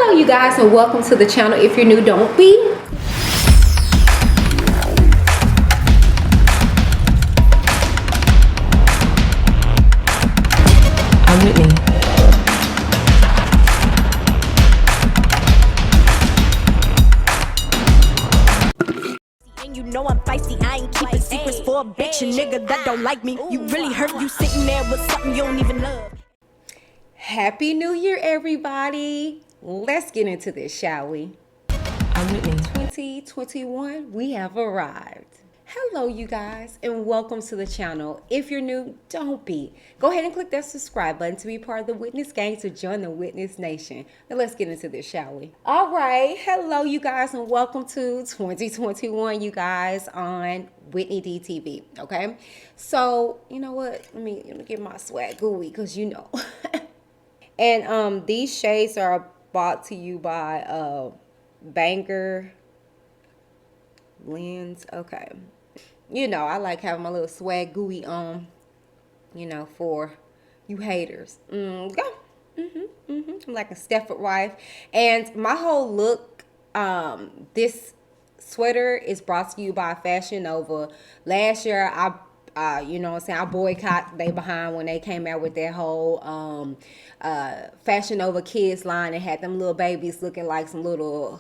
Hello you guys and welcome to the channel. If you're new, don't be. I'm Whitney. And you know I'm feisty, I ain't keeping secrets for a bitch, a nigga that don't like me. You really hurt, you sitting there with something you don't even love. Happy New Year, everybody. Let's get into this, shall we? I'm Whitney. 2021, we have arrived. Hello you guys and welcome to the channel. If you're new, don't be. Go ahead and click that subscribe button to be part of the Witness gang, to join the Witness Nation. Now let's get into this, shall we? All right, hello you guys and welcome to 2021, you guys, on Whitney DTV. Okay, so you know what? Let me get my swag gooey because you know. And these shades are brought to you by Banger Lens. Okay, you know I like having my little swag gooey on, you know, for you haters. I'm like a Stepford wife. And my whole look, this sweater is brought to you by Fashion Nova. Last year you know what I'm saying, I boycott they behind when they came out with that whole Fashion Nova kids line and had them little babies looking like some little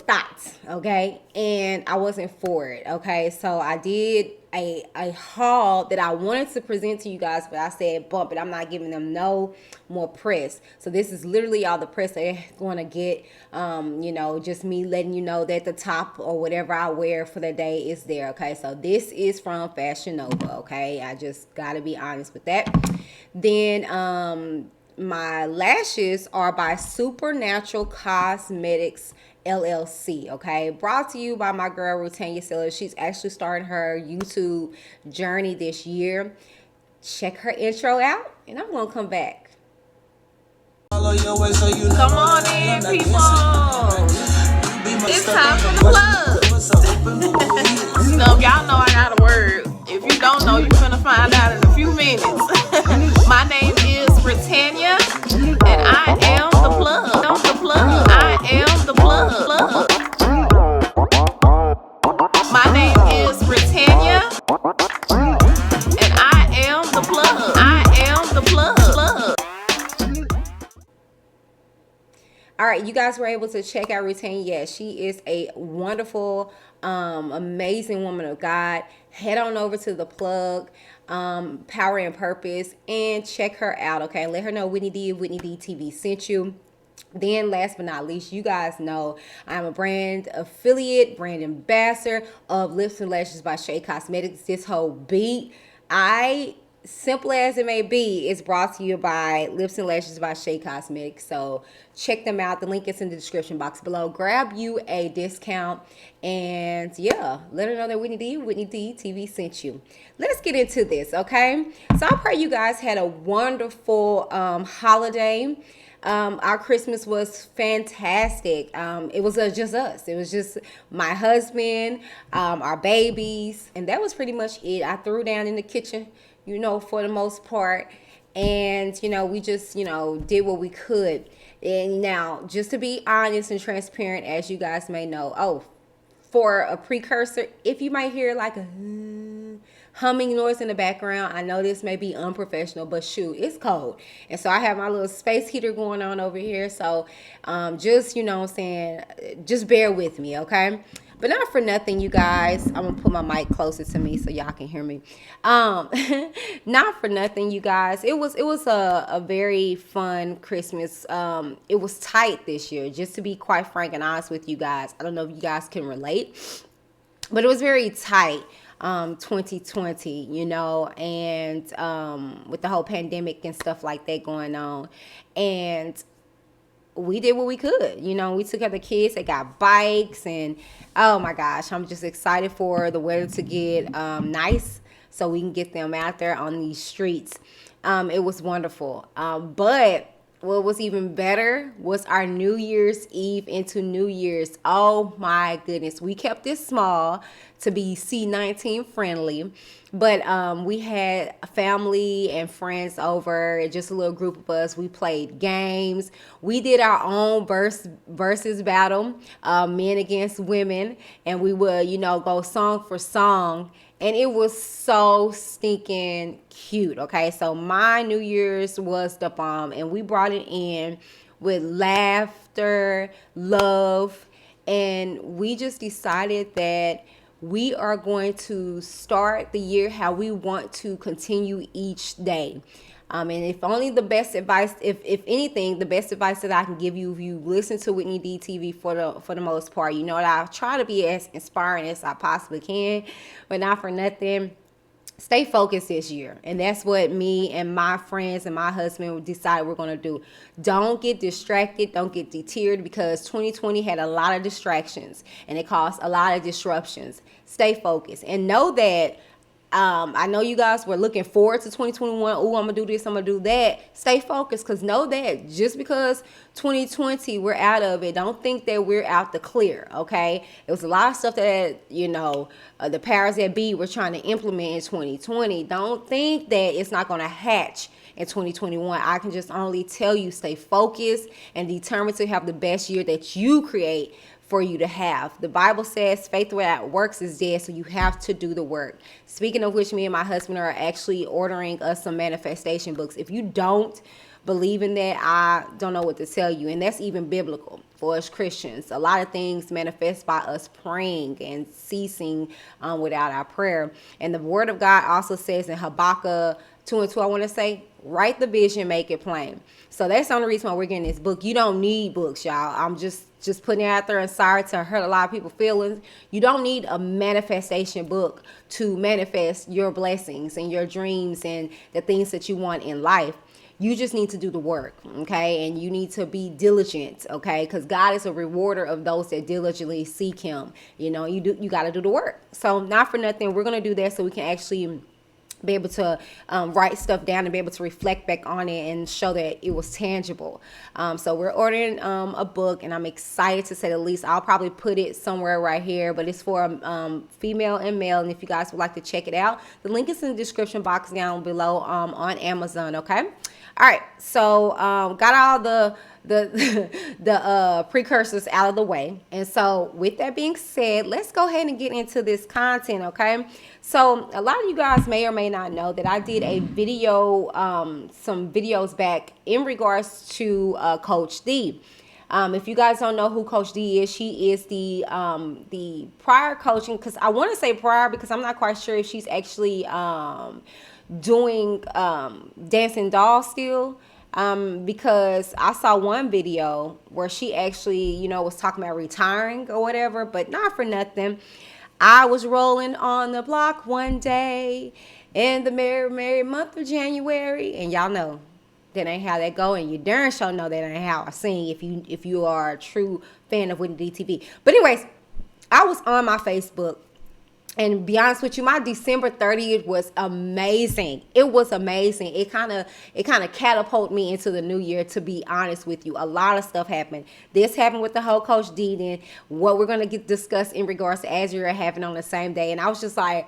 thoughts, okay? And I wasn't for it, okay? So I did a haul that I wanted to present to you guys, but I said bump it. I'm not giving them no more press. So this is literally all the press they're going to get. You know, just me letting you know that the top or whatever I wear for the day is there, okay? So this is from Fashion Nova, okay? I just got to be honest with that. Then my lashes are by Supernatural Cosmetics LLC, okay? Brought to you by my girl Rutanya Sellers. She's actually starting her YouTube journey this year. Check her intro out and I'm gonna come back. Come on in, people. It's time for the plug. So y'all know I got a word. If you don't know, you're gonna find out in a few minutes. My name is Britannia, and I am the plug. I'm the plug. I am the plug. My name is Britannia, and I am the plug. I am the plug. All right, you guys were able to check out Rutanya. Yes, she is a wonderful, amazing woman of God. Head on over to the plug, Power and Purpose, and check her out, okay? Let her know Whitney D TV sent you. Then last but not least, you guys know I'm a brand affiliate, brand ambassador of Lips and Lashes by Shea Cosmetics. This whole beat, simple as it may be, is brought to you by Lips and Lashes by Shea Cosmetics. So check them out. The link is in the description box below. Grab you a discount and yeah, let her know that Whitney D TV sent you. Let's get into this, okay? So I pray you guys had a wonderful holiday. Our Christmas was fantastic. It was just us. It was just my husband, our babies, and that was pretty much it. I threw down in the kitchen, you know, for the most part. And, you know, we just, you know, did what we could. And now, just to be honest and transparent, as you guys may know, for a precursor, if you might hear like a humming noise in the background, I know this may be unprofessional, but shoot, it's cold. And so I have my little space heater going on over here. So just, you know what I'm saying, just bear with me, okay? But not for nothing, you guys. I'm gonna put my mic closer to me so y'all can hear me. Not for nothing, you guys. It was a very fun Christmas. It was tight this year, just to be quite frank and honest with you guys. I don't know if you guys can relate, but it was very tight. 2020, you know, and with the whole pandemic and stuff like that going on, and we did what we could. You know, we took out the kids. They got bikes, and oh my gosh, I'm just excited for the weather to get nice so we can get them out there on these streets. It was wonderful. But what was even better was our New Year's Eve into New Year's. Oh my goodness. We kept this small to be C19 friendly. But we had family and friends over, just a little group of us. We played games. We did our own versus battle, men against women, and we would, go song for song. And it was so stinking cute. Okay, so my New Year's was the bomb, and we brought it in with laughter, love, and we just decided that we are going to start the year how we want to continue each day. And if only the best advice, if anything, the best advice that I can give you, if you listen to Whitney DTV for the most part, that I try to be as inspiring as I possibly can, but not for nothing. Stay focused this year. And that's what me and my friends and my husband decided we're going to do. Don't get distracted. Don't get deterred, because 2020 had a lot of distractions and it caused a lot of disruptions. Stay focused and know that I know you guys were looking forward to 2021. Oh, I'm going to do this, I'm going to do that. Stay focused, because know that just because 2020 we're out of it, don't think that we're out the clear, okay? It was a lot of stuff that, the powers that be were trying to implement in 2020. Don't think that it's not going to hatch in 2021. I can just only tell you, stay focused and determined to have the best year that you create for you to have. The Bible says faith without works is dead, so you have to do the work. Speaking of which, me and my husband are actually ordering us some manifestation books. If you don't believe in that, I don't know what to tell you. And that's even biblical for us Christians. A lot of things manifest by us praying and ceasing without our prayer. And the word of God also says in Habakkuk 2:2, I want to say, write the vision, make it plain. So that's the only reason why we're getting this book. You don't need books, y'all. I'm just putting it out there, and sorry to hurt a lot of people's feelings. You don't need a manifestation book to manifest your blessings and your dreams and the things that you want in life. You just need to do the work, okay? And you need to be diligent, okay? Because God is a rewarder of those that diligently seek him. You got to do the work. So not for nothing, we're going to do that so we can actually be able to write stuff down and be able to reflect back on it and show that it was tangible. So we're ordering a book, and I'm excited to say the least. I'll probably put it somewhere right here, but it's for female and male. And if you guys would like to check it out, the link is in the description box down below on Amazon, okay? All right, so got all the precursors out of the way. And so with that being said, let's go ahead and get into this content, okay? So a lot of you guys may or may not know that I did a video, some videos back in regards to Coach D. If you guys don't know who Coach D is, she is the prior coaching, because I want to say prior because I'm not quite sure if she's actually doing dancing doll still, because I saw one video where she actually was talking about retiring or whatever, but not for nothing. I was rolling on the block one day in the merry month of January, and y'all know that ain't how that go, and you darn sure know that ain't how I sing if you are a true fan of Whitney DTV. But anyways, I was on my Facebook, and be honest with you, my December 30th was amazing. It was amazing. It kind of catapulted me into the new year, to be honest with you. A lot of stuff happened. This happened with the whole Coach D, then what we're going to discuss in regards to AZRIEL happened on the same day. And I was just like,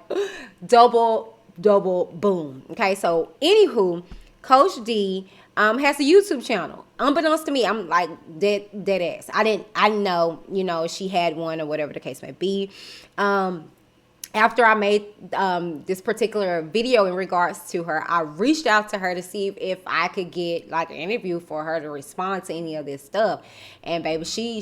double boom. Okay, so anywho, Coach D has a YouTube channel. Unbeknownst to me, I'm like dead ass. I didn't know, she had one or whatever the case may be. After I made this particular video in regards to her, I reached out to her to see if I could get like an interview for her to respond to any of this stuff. And baby, she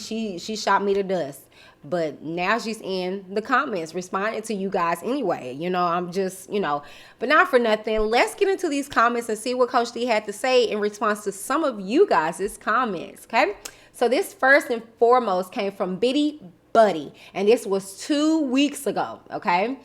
shot me to dust. But now she's in the comments responding to you guys anyway. I'm just, but not for nothing. Let's get into these comments and see what Coach D had to say in response to some of you guys' comments, okay? So this first and foremost came from Biddy Buddy, and this was 2 weeks ago, okay?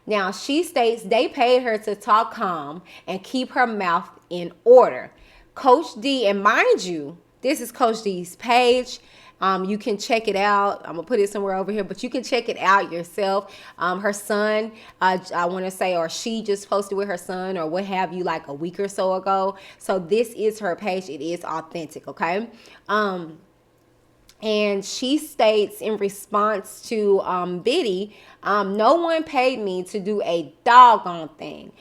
Now, she states they paid her to talk calm and keep her mouth in order. Coach D, and mind you, this is Coach D's page. You can check it out. I'm going to put it somewhere over here, but you can check it out yourself. Her son, I want to say, or she just posted with her son or what have you, like a week or so ago. So this is her page. It is authentic, okay? And she states in response to Biddy, no one paid me to do a doggone thing.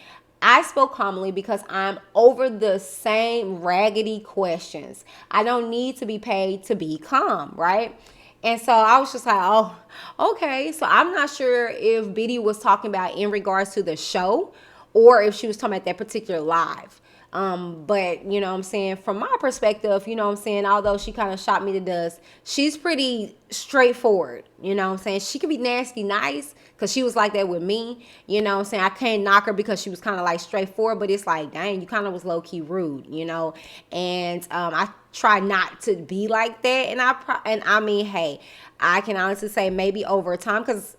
I spoke calmly because I'm over the same raggedy questions. I don't need to be paid to be calm, right? And so I was just like, oh, okay. So I'm not sure if Biddy was talking about in regards to the show or if she was talking about that particular live. But you know what I'm saying, from my perspective, you know what I'm saying, although she kind of shot me to dust, she's pretty straightforward. You know what I'm saying? She could be nasty nice because she was like that with me. You know what I'm saying? I can't knock her because she was kind of like straightforward, but it's like, dang, you kind of was low key rude, you know? And I try not to be like that. And I mean, hey, I can honestly say maybe over time, because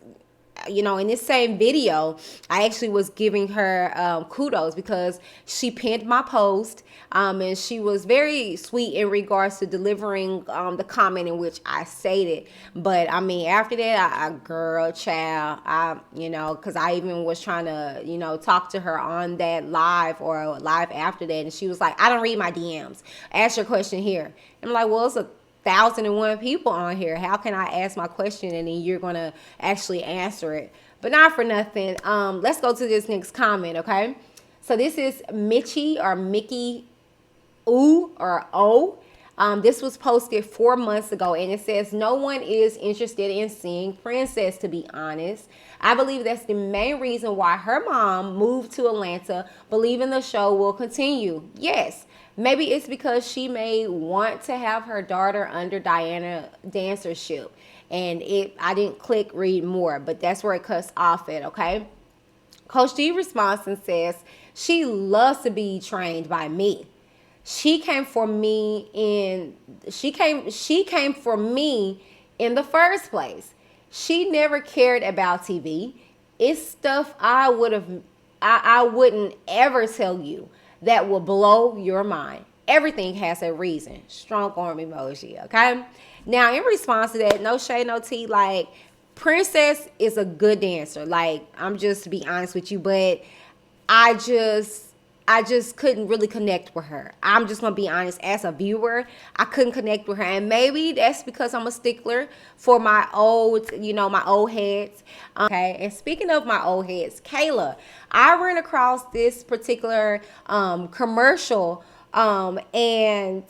you know, in this same video, I actually was giving her kudos because she pinned my post, and she was very sweet in regards to delivering the comment in which I stated. But I mean, after that, girl, child, you know, because I even was trying to, you know, talk to her on that live or live after that, and she was like, I don't read my DMs. Ask your question here. I'm like, well, it's a 1,001 people on here. How can I ask my question and then you're gonna actually answer it? But not for nothing. Let's go to this next comment, okay? So this is Mitchie or Mickey Ooh or O. This was posted 4 months ago, and it says, no one is interested in seeing Princess, to be honest. I believe that's the main reason why her mom moved to Atlanta, believing the show will continue. Yes, maybe it's because she may want to have her daughter under Diana dancership. And I didn't click read more, but that's where it cuts off at, okay? Coach D responds and says, she loves to be trained by me. She came for me in the first place. She never cared about TV. It's stuff I wouldn't ever tell you that will blow your mind. Everything has a reason. Strong arm emoji, okay? Now, in response to that, no shade, no tea, like, Princess is a good dancer. Like, I'm just to be honest with you, but I just couldn't really connect with her. I'm just gonna be honest, as a viewer, I couldn't connect with her. And maybe that's because I'm a stickler for my old, you know, my old heads. Okay, and speaking of my old heads, Kayla, I ran across this particular commercial and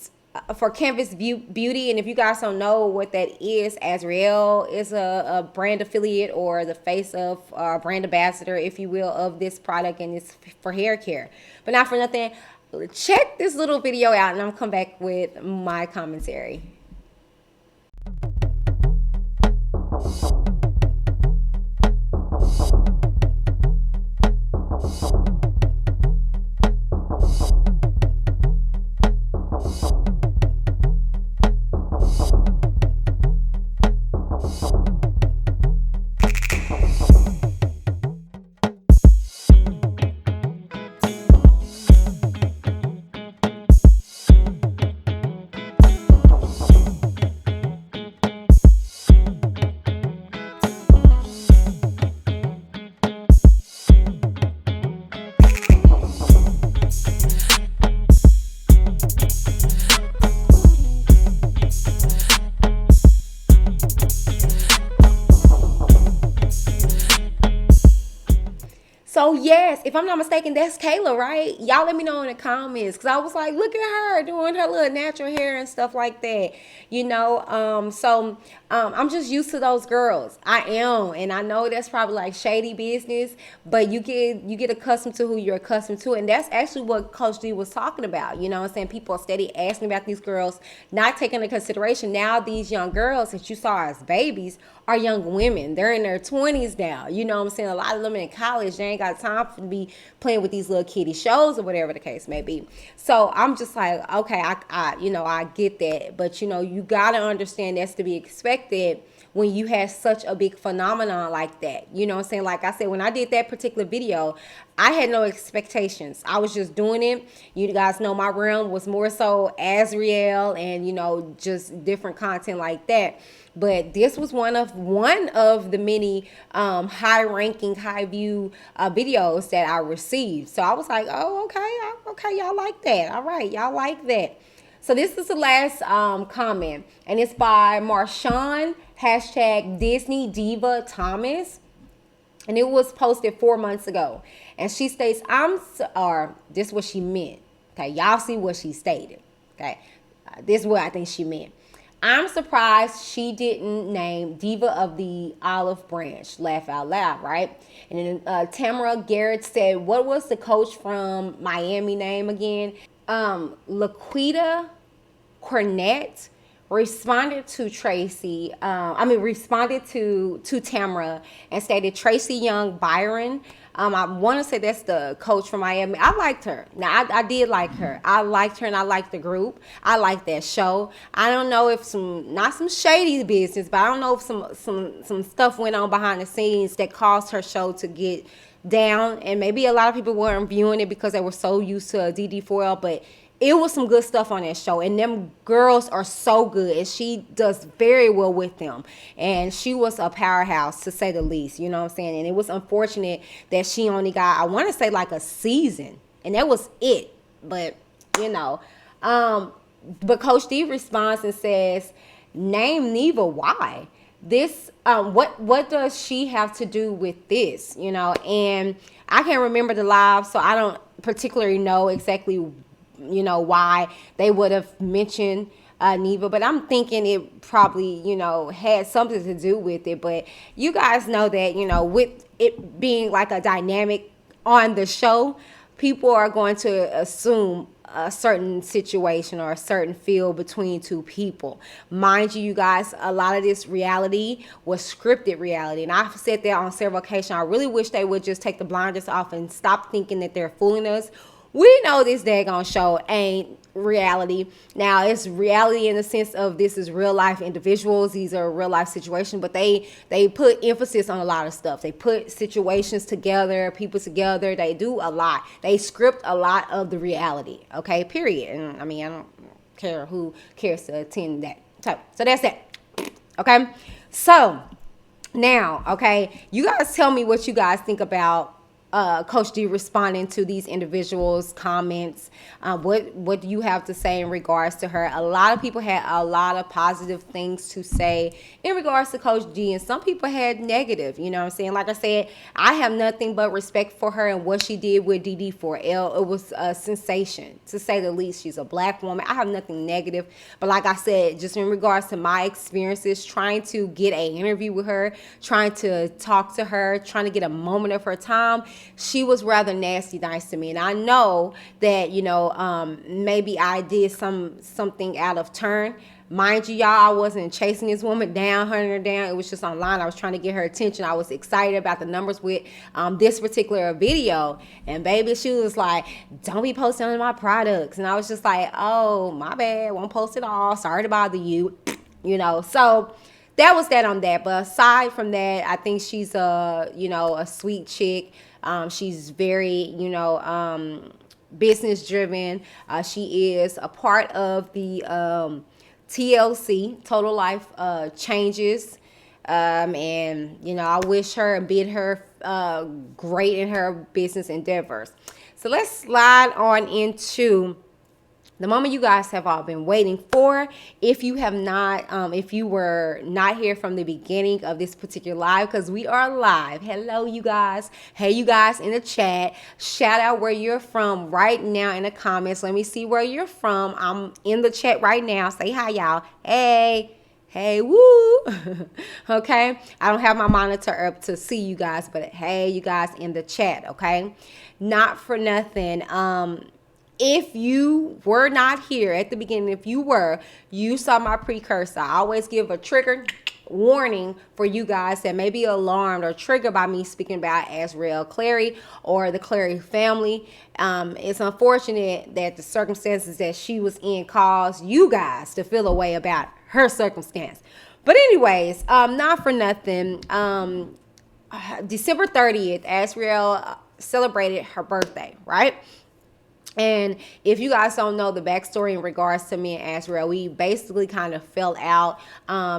for Canvas Beauty. And if you guys don't know what that is, Azriel is a brand affiliate or the face of brand ambassador, if you will, of this product, and it's for hair care. But not for nothing, check this little video out and I'll come back with my commentary. So yes, if I'm not mistaken, that's Kayla, right? Y'all let me know in the comments, because I was like, look at her doing her little natural hair and stuff like that, you know. I'm just used to those girls. I am, and I know that's probably like shady business, but you get accustomed to who you're accustomed to, and that's actually what Coach D was talking about. You know what I'm saying? People are steady asking about these girls, not taking into consideration now these young girls that you saw as babies are young women. They're in their 20s now. You know what I'm saying? A lot of them in college, they ain't got time to be playing with these little kiddie shows or whatever the case may be. So I'm just like, okay, I get that. But, you know, you got to understand that's to be expected when you have such a big phenomenon like that. You know what I'm saying? Like I said, when I did that particular video, I had no expectations. I was just doing it. You guys know my realm was more so Azriel and, you know, just different content like that. But this was one of the many high-ranking, high-view videos that I received. So I was like, oh, okay, y'all like that. All right, y'all like that. So this is the last comment, and it's by Marshawn #Disney Diva Thomas, and it was posted 4 months ago. And she states, or this is what she meant. Okay, y'all see what she stated. Okay, this is what I think she meant. I'm surprised she didn't name Diva of the Olive Branch. Laugh out loud, right? And then Tamara Garrett said, what was the coach from Miami name again? Laquita Cornett responded to responded to Tamara and stated Tracy Young Byron. I want to say that's the coach from Miami. I liked her. Now, I did like her. I liked her and I liked the group. I liked that show. I don't know if not some shady business, but I don't know if some stuff went on behind the scenes that caused her show to get down. And maybe a lot of people weren't viewing it because they were so used to DD4L, but it was some good stuff on that show, and them girls are so good, and she does very well with them, and she was a powerhouse, to say the least, you know what I'm saying? And it was unfortunate that she only got, I want to say, like a season, and that was it. But you know, but Coach D responds and says, name Neva. Why this? What does she have to do with this? You know, and I can't remember the live, so I don't particularly know exactly, you know, why they would have mentioned Neva, but I'm thinking it probably, you know, had something to do with it. But you guys know that, you know, with it being like a dynamic on the show, people are going to assume a certain situation or a certain feel between two people. Mind you, you guys, a lot of this reality was scripted reality, and I've said that on several occasions. I really wish they would just take the blinders off and stop thinking that they're fooling us. We know this daggone show ain't reality. Now, it's reality in the sense of this is real life individuals. These are real life situations, but they put emphasis on a lot of stuff. They put situations together, people together. They do a lot. They script a lot of the reality, okay, period. And I mean, I don't care who cares to attend that. So that's that, okay? So now, okay, you guys tell me what you guys think about Coach D responding to these individuals' comments. What do you have to say in regards to her? A lot of people had a lot of positive things to say in regards to Coach D, and some people had negative. You know what I'm saying? Like I said, I have nothing but respect for her and what she did with DD4L. It was a sensation, to say the least. She's a black woman. I have nothing negative, but like I said, just in regards to my experiences, trying to get an interview with her, trying to talk to her, trying to get a moment of her time, she was rather nasty nice to me. And I know that, you know, maybe I did something out of turn. Mind you, y'all, I wasn't chasing this woman down, hunting her down. It was just online. I was trying to get her attention. I was excited about the numbers with this particular video. And baby, she was like, don't be posting on my products. And I was just like, oh, my bad. Won't post it all. Sorry to bother you. You know, so that was that on that. But aside from that, I think she's you know, a sweet chick. She's very, you know, business driven. She is a part of the TLC, Total Life Changes. And, you know, I wish her and bid her great in her business endeavors. So let's slide on into the moment you guys have all been waiting for. If you have not, if you were not here from the beginning of this particular live, because we are live. Hello, you guys. Hey, you guys in the chat. Shout out where you're from right now in the comments. Let me see where you're from. I'm in the chat right now. Say hi, y'all. Hey. Hey, woo. Okay. I don't have my monitor up to see you guys, but hey, you guys in the chat. Okay. Not for nothing. If you were not here at the beginning, if you were, you saw my precursor. I always give a trigger warning for you guys that may be alarmed or triggered by me speaking about AZRIEL Clary or the Clary family. It's unfortunate that the circumstances that she was in caused you guys to feel a way about her circumstance. But anyways, not for nothing. December 30th, AZRIEL celebrated her birthday, right? And if you guys don't know the backstory in regards to me and AZRIEL, we basically kind of fell out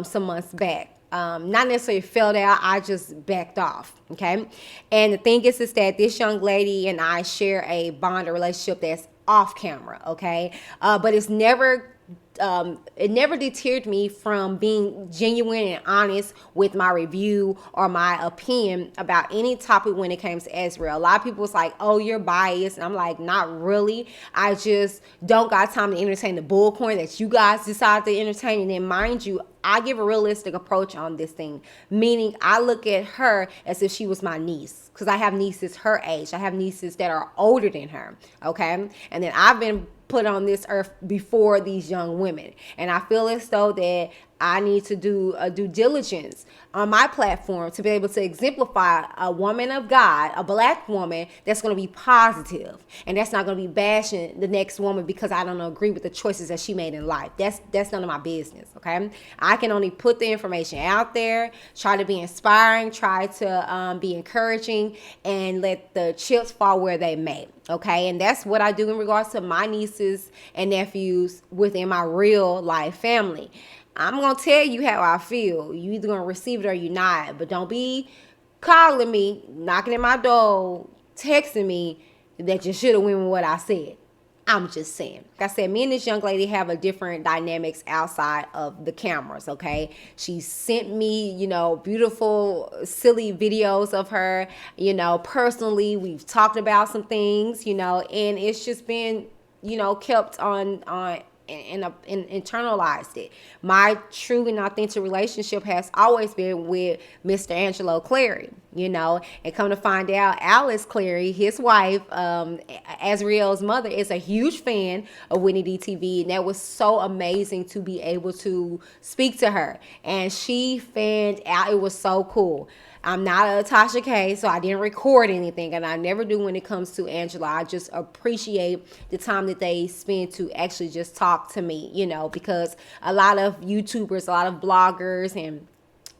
some months back. Not necessarily fell out, I just backed off, okay? And the thing is that this young lady and I share a bond, a relationship that's off camera, okay? But it's never it never deterred me from being genuine and honest with my review or my opinion about any topic when it came to Azriel. A lot of people was like, oh, you're biased. And I'm like, not really. I just don't got time to entertain the bullcorn that you guys decide to entertain. And then mind you, I give a realistic approach on this thing, meaning I look at her as if she was my niece, because I have nieces her age. I have nieces that are older than her, okay? And then I've been put on this earth before these young women, and I feel as though that I need to do a due diligence on my platform to be able to exemplify a woman of God, a black woman that's going to be positive, and that's not going to be bashing the next woman because I don't agree with the choices that she made in life. That's none of my business, okay? I can only put the information out there, try to be inspiring, try to be encouraging, and let the chips fall where they may. Okay, and that's what I do in regards to my nieces and nephews within my real life family. I'm gonna tell you how I feel. You either gonna receive it or you not. But don't be calling me, knocking at my door, texting me that you should have went with what I said. I'm just saying. Like I said, me and this young lady have a different dynamics outside of the cameras, okay? She sent me, beautiful, silly videos of her, personally. We've talked about some things, and it's just been, kept on and internalized it. My true and authentic relationship has always been with Mr. Angelo Clary, and come to find out, Alice Clary, his wife, Azriel's mother, is a huge fan of Whitney DTV, and that was so amazing to be able to speak to her, and she fanned out. It was so cool. I'm not a Tasha K, so I didn't record anything, and I never do when it comes to Angela. I just appreciate the time that they spend to actually just talk to me, because a lot of YouTubers, a lot of bloggers, and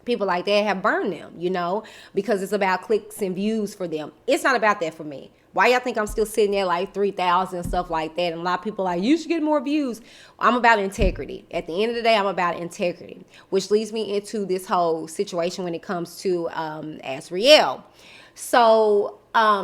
people like that have burned them, because it's about clicks and views for them. It's not about that for me. Why y'all think I'm still sitting there like 3,000 and stuff like that? And a lot of people are like, you should get more views. I'm about integrity. At the end of the day, I'm about integrity, which leads me into this whole situation when it comes to Azriel. So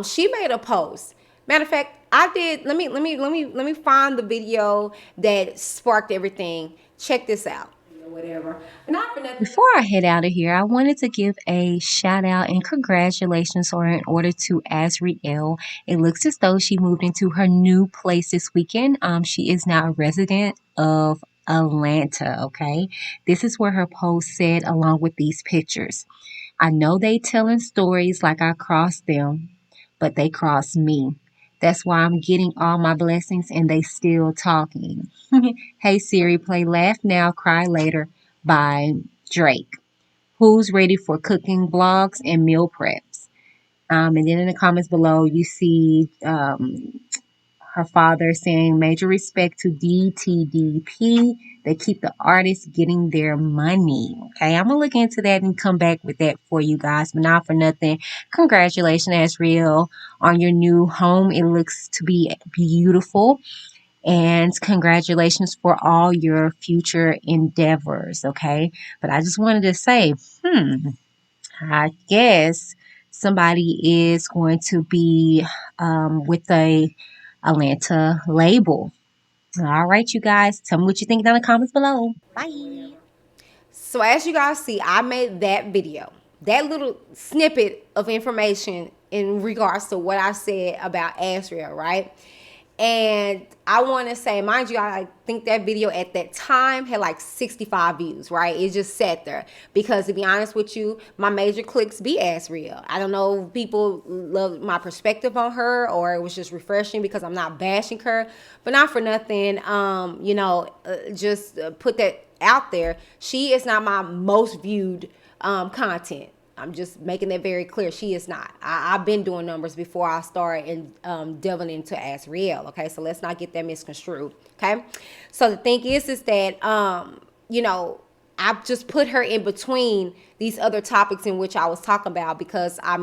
she made a post. Matter of fact, I did. Let me find the video that sparked everything. Check this out. Whatever. Not for nothing. Before I head out of here, I wanted to give a shout out and congratulations or in order to Azriel. It looks as though she moved into her new place this weekend. She is now a resident of Atlanta, okay? This is where her post said along with these pictures. I know they telling stories like I crossed them, but they crossed me. That's why I'm getting all my blessings and they still talking. Hey Siri, play Laugh Now, Cry Later by Drake. Who's ready for cooking vlogs and meal preps? And then in the comments below, you see her father saying major respect to DTDP. They keep the artists getting their money. Okay, I'm gonna look into that and come back with that for you guys. But not for nothing, congratulations, Azriel, on your new home. It looks to be beautiful. And congratulations for all your future endeavors. Okay, but I just wanted to say, I guess somebody is going to be with a Atlanta label. All right, you guys, tell me what you think down in the comments below. Bye. So as you guys see, I made that video, that little snippet of information in regards to what I said about Azriel, right? And I want to say, mind you, I think that video at that time had like 65 views, right? It just sat there because, to be honest with you, my major clicks be Azriel. I don't know if people love my perspective on her or it was just refreshing because I'm not bashing her, but not for nothing, just put that out there. She is not my most viewed content. I'm just making that very clear. She is not. I've been doing numbers before I started delving into Azriel. Okay, so let's not get that misconstrued. Okay, so the thing is that I've just put her in between these other topics in which I was talking about because I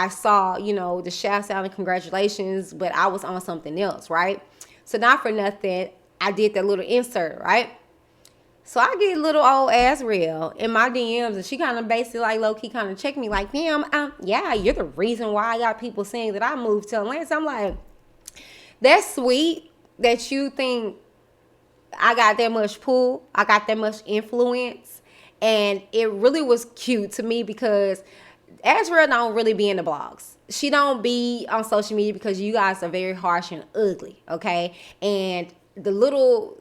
saw the shouts out and congratulations, but I was on something else, right? So not for nothing, I did that little insert, right? So I get little old Azriel in my DMs, and she kind of basically like low-key kind of checked me like, damn, yeah, you're the reason why I got people saying that I moved to Atlanta. So I'm like, that's sweet that you think I got that much pull. I got that much influence. And it really was cute to me because Azriel don't really be in the blogs. She don't be on social media because you guys are very harsh and ugly, okay? And the little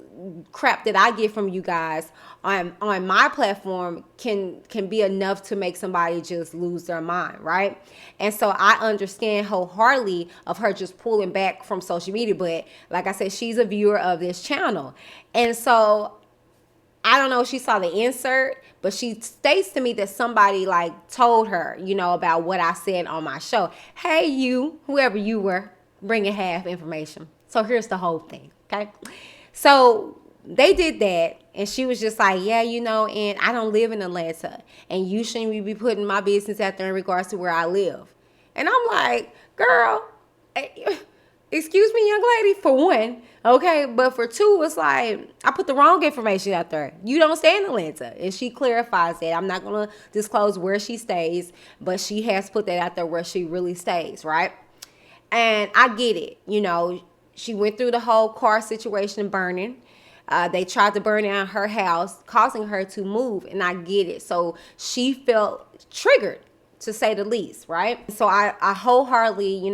crap that I get from you guys on my platform can be enough to make somebody just lose their mind, right? And so I understand wholeheartedly of her just pulling back from social media, but like I said, she's a viewer of this channel. And so I don't know if she saw the insert, but she states to me that somebody like told her, about what I said on my show. Hey, you, whoever you were, bringing half information. So here's the whole thing, okay? So they did that, and she was just like, yeah, and I don't live in Atlanta, and you shouldn't be putting my business out there in regards to where I live. And I'm like, girl, excuse me, young lady, for one, okay? But for two, it's like, I put the wrong information out there. You don't stay in Atlanta. And she clarifies that. I'm not going to disclose where she stays, but she has put that out there where she really stays, right? And I get it. She went through the whole car situation burning. They tried to burn down her house, causing her to move, and I get it. So she felt triggered, to say the least, right? So I wholeheartedly,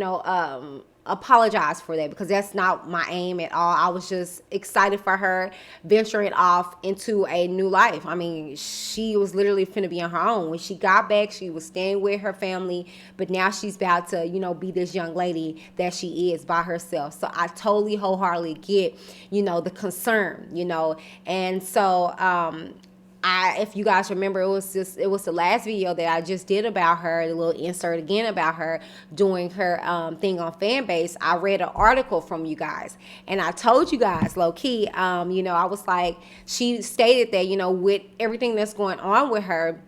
apologize for that because that's not my aim at all. I was just excited for her venturing off into a new life. I mean, she was literally finna be on her own. When she got back, she was staying with her family, but now she's about to, be this young lady that she is by herself. So I totally wholeheartedly get, the concern, and so, if you guys remember, it was the last video that I just did about her, the little insert again about her doing her thing on Fanbase. I read an article from you guys, and I told you guys low key, I was like, she stated that, with everything that's going on with her,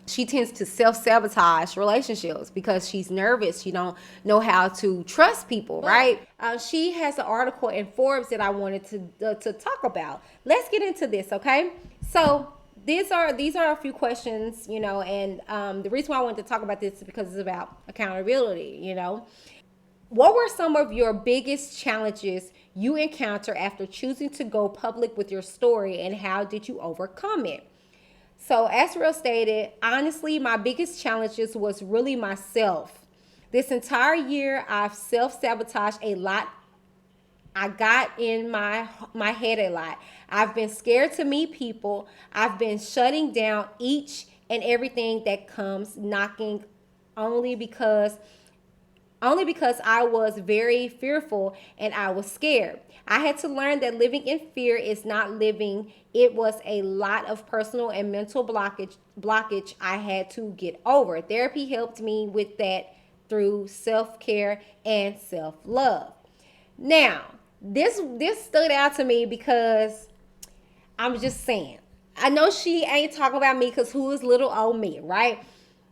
she tends to self-sabotage relationships because she's nervous. She don't know how to trust people, right? She has an article in Forbes that I wanted to talk about. Let's get into this, okay? So these are a few questions, and the reason why I wanted to talk about this is because it's about accountability, What were some of your biggest challenges you encountered after choosing to go public with your story, and how did you overcome it? So Azriel stated, honestly, my biggest challenges was really myself. This entire year, I've self-sabotaged a lot. I got in my head a lot. I've been scared to meet people. I've been shutting down each and everything that comes knocking only because I was very fearful and I was scared. I had to learn that living in fear is not living. It was a lot of personal and mental blockage I had to get over. Therapy helped me with that through self-care and self-love. Now, this stood out to me because I'm just saying, I know she ain't talking about me because who is little old me, right?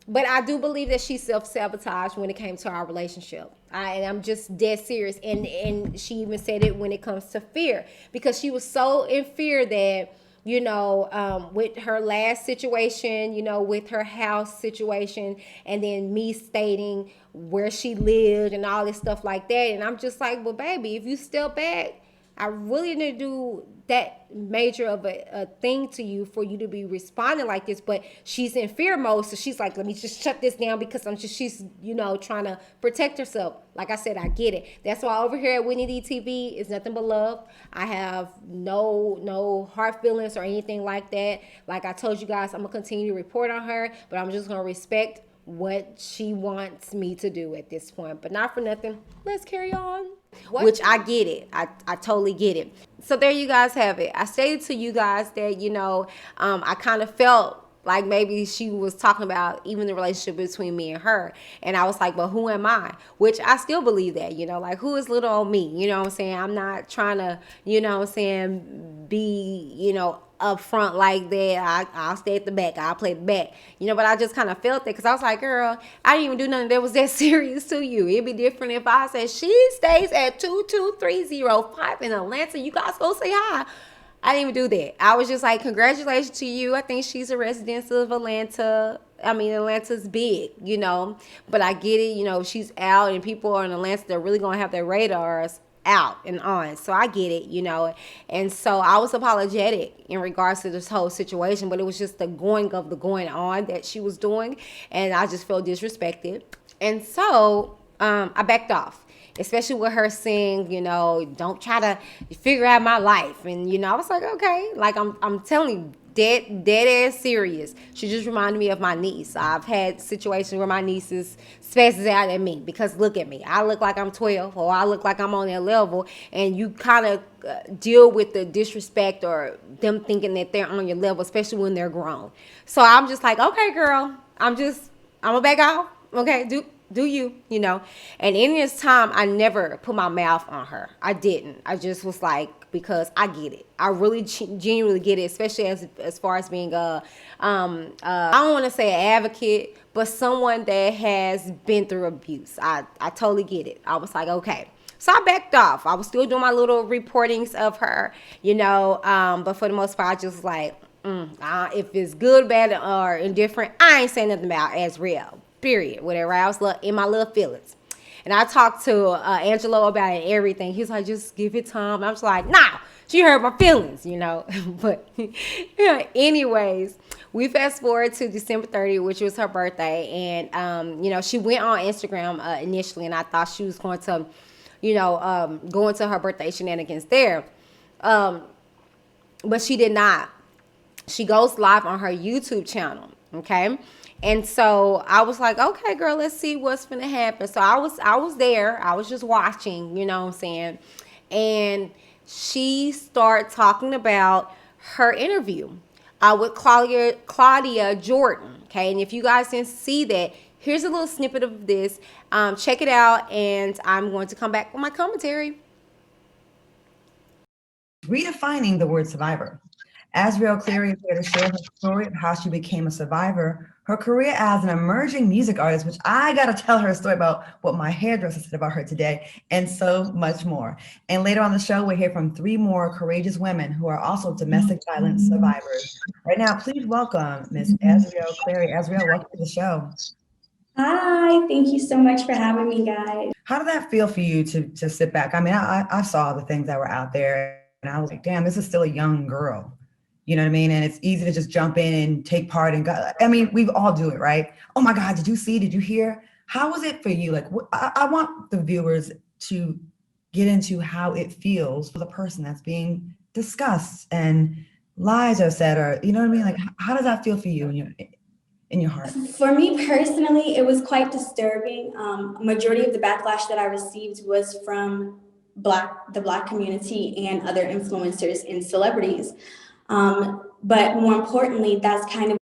But I do believe that she self-sabotaged when it came to our relationship. And I'm just dead serious. And she even said it when it comes to fear. Because she was so in fear that, with her last situation, with her house situation, and then me stating where she lived and all this stuff like that. And I'm just like, well, baby, if you step back, I really didn't do that major of a thing to you for you to be responding like this. But she's in fear mode, so she's like, let me just shut this down because she's trying to protect herself. Like I said, I get it. That's why over here at Whitney DTV is nothing but love. I have no hard feelings or anything like that. Like I told you guys, I'm gonna continue to report on her, but I'm just gonna respect what she wants me to do at this point. But not for nothing, let's carry on. Which I get it. I totally get it. So there you guys have it. I stated to you guys that, I kind of felt like maybe she was talking about even the relationship between me and her. And I was like, well, who am I? Which I still believe that, like, who is little old me? You know what I'm saying? I'm not trying to, be, up front like that. I'll stay at the back. I'll play the back. But I just kind of felt that because I was like, girl, I didn't even do nothing that was that serious to you. It'd be different if I said she stays at 22305 in Atlanta. You guys go say hi. I didn't even do that. I was just like, congratulations to you. I think she's a resident of Atlanta. I mean, Atlanta's big, but I get it. She's out and people are in Atlanta. They're really going to have their radars out and on. So I get it, And so I was apologetic in regards to this whole situation, but it was just the going on that she was doing. And I just felt disrespected. And so I backed off, especially with her saying, don't try to figure out my life. And, I was like, okay, like I'm telling you, dead ass serious. She just reminded me of my niece. I've had situations where my nieces spazzes out at me because look at me. I look like I'm 12 or I look like I'm on their level, and you kind of deal with the disrespect or them thinking that they're on your level, especially when they're grown. So I'm just like, okay, girl, I'm gonna back off. Okay, do you, And in this time, I never put my mouth on her. I didn't. I just was like, because I get it. I really genuinely get it, especially as far as being I don't want to say an advocate, but someone that has been through abuse. I totally get it. I was like, okay. So I backed off. I was still doing my little reportings of her, but for the most part, I just like, if it's good, bad, or indifferent, I ain't saying nothing about AZRIEL, period. Whatever. I was in my little feelings. And I talked to Angelo about it and everything. He's like, just give it time. I was like, nah, she hurt my feelings, But anyways, we fast forward to December 30th, which was her birthday. And, she went on Instagram initially, and I thought she was going to, go into her birthday shenanigans there. But she did not. She goes live on her YouTube channel, okay? And so I was like, okay, girl, let's see what's going to happen. So I was there. I was just watching, you know what I'm saying? And she started talking about her interview with Claudia Jordan, okay? And if you guys didn't see that, here's a little snippet of this. Check it out, and I'm going to come back with my commentary. Redefining the word survivor. AZRIEL Clary is here to share her story of how she became a survivor, her career as an emerging music artist, which I got to tell her a story about what my hairdresser said about her today, and so much more. And later on the show, we'll hear from 3 more courageous women who are also domestic violence survivors. Right now, please welcome Miss AZRIEL Clary. AZRIEL, welcome to the show. Hi, thank you so much for having me, guys. How did that feel for you to sit back? I mean, I saw the things that were out there, and I was like, damn, this is still a young girl. You know what I mean? And it's easy to just jump in and take part and go. I mean, we all do it, right? Oh my God, did you see? Did you hear? How was it for you? Like, I want the viewers to get into how it feels for the person that's being discussed and lies are said, or, you know what I mean? Like, how does that feel for you in your heart? For me personally, it was quite disturbing. Majority of the backlash that I received was from the Black community and other influencers and celebrities. But more importantly, that's kind of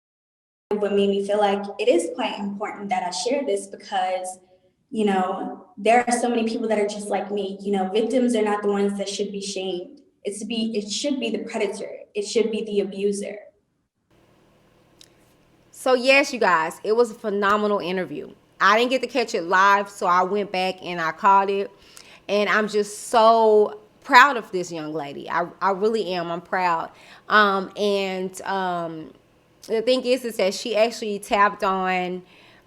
what made me feel like it is quite important that I share this because, there are so many people that are just like me. Victims are not the ones that should be shamed. It should be the predator. It should be the abuser. So yes, you guys, it was a phenomenal interview. I didn't get to catch it live, so I went back and I caught it. And I'm just so proud of this young lady. I really am. I'm proud. The thing is that she actually tapped on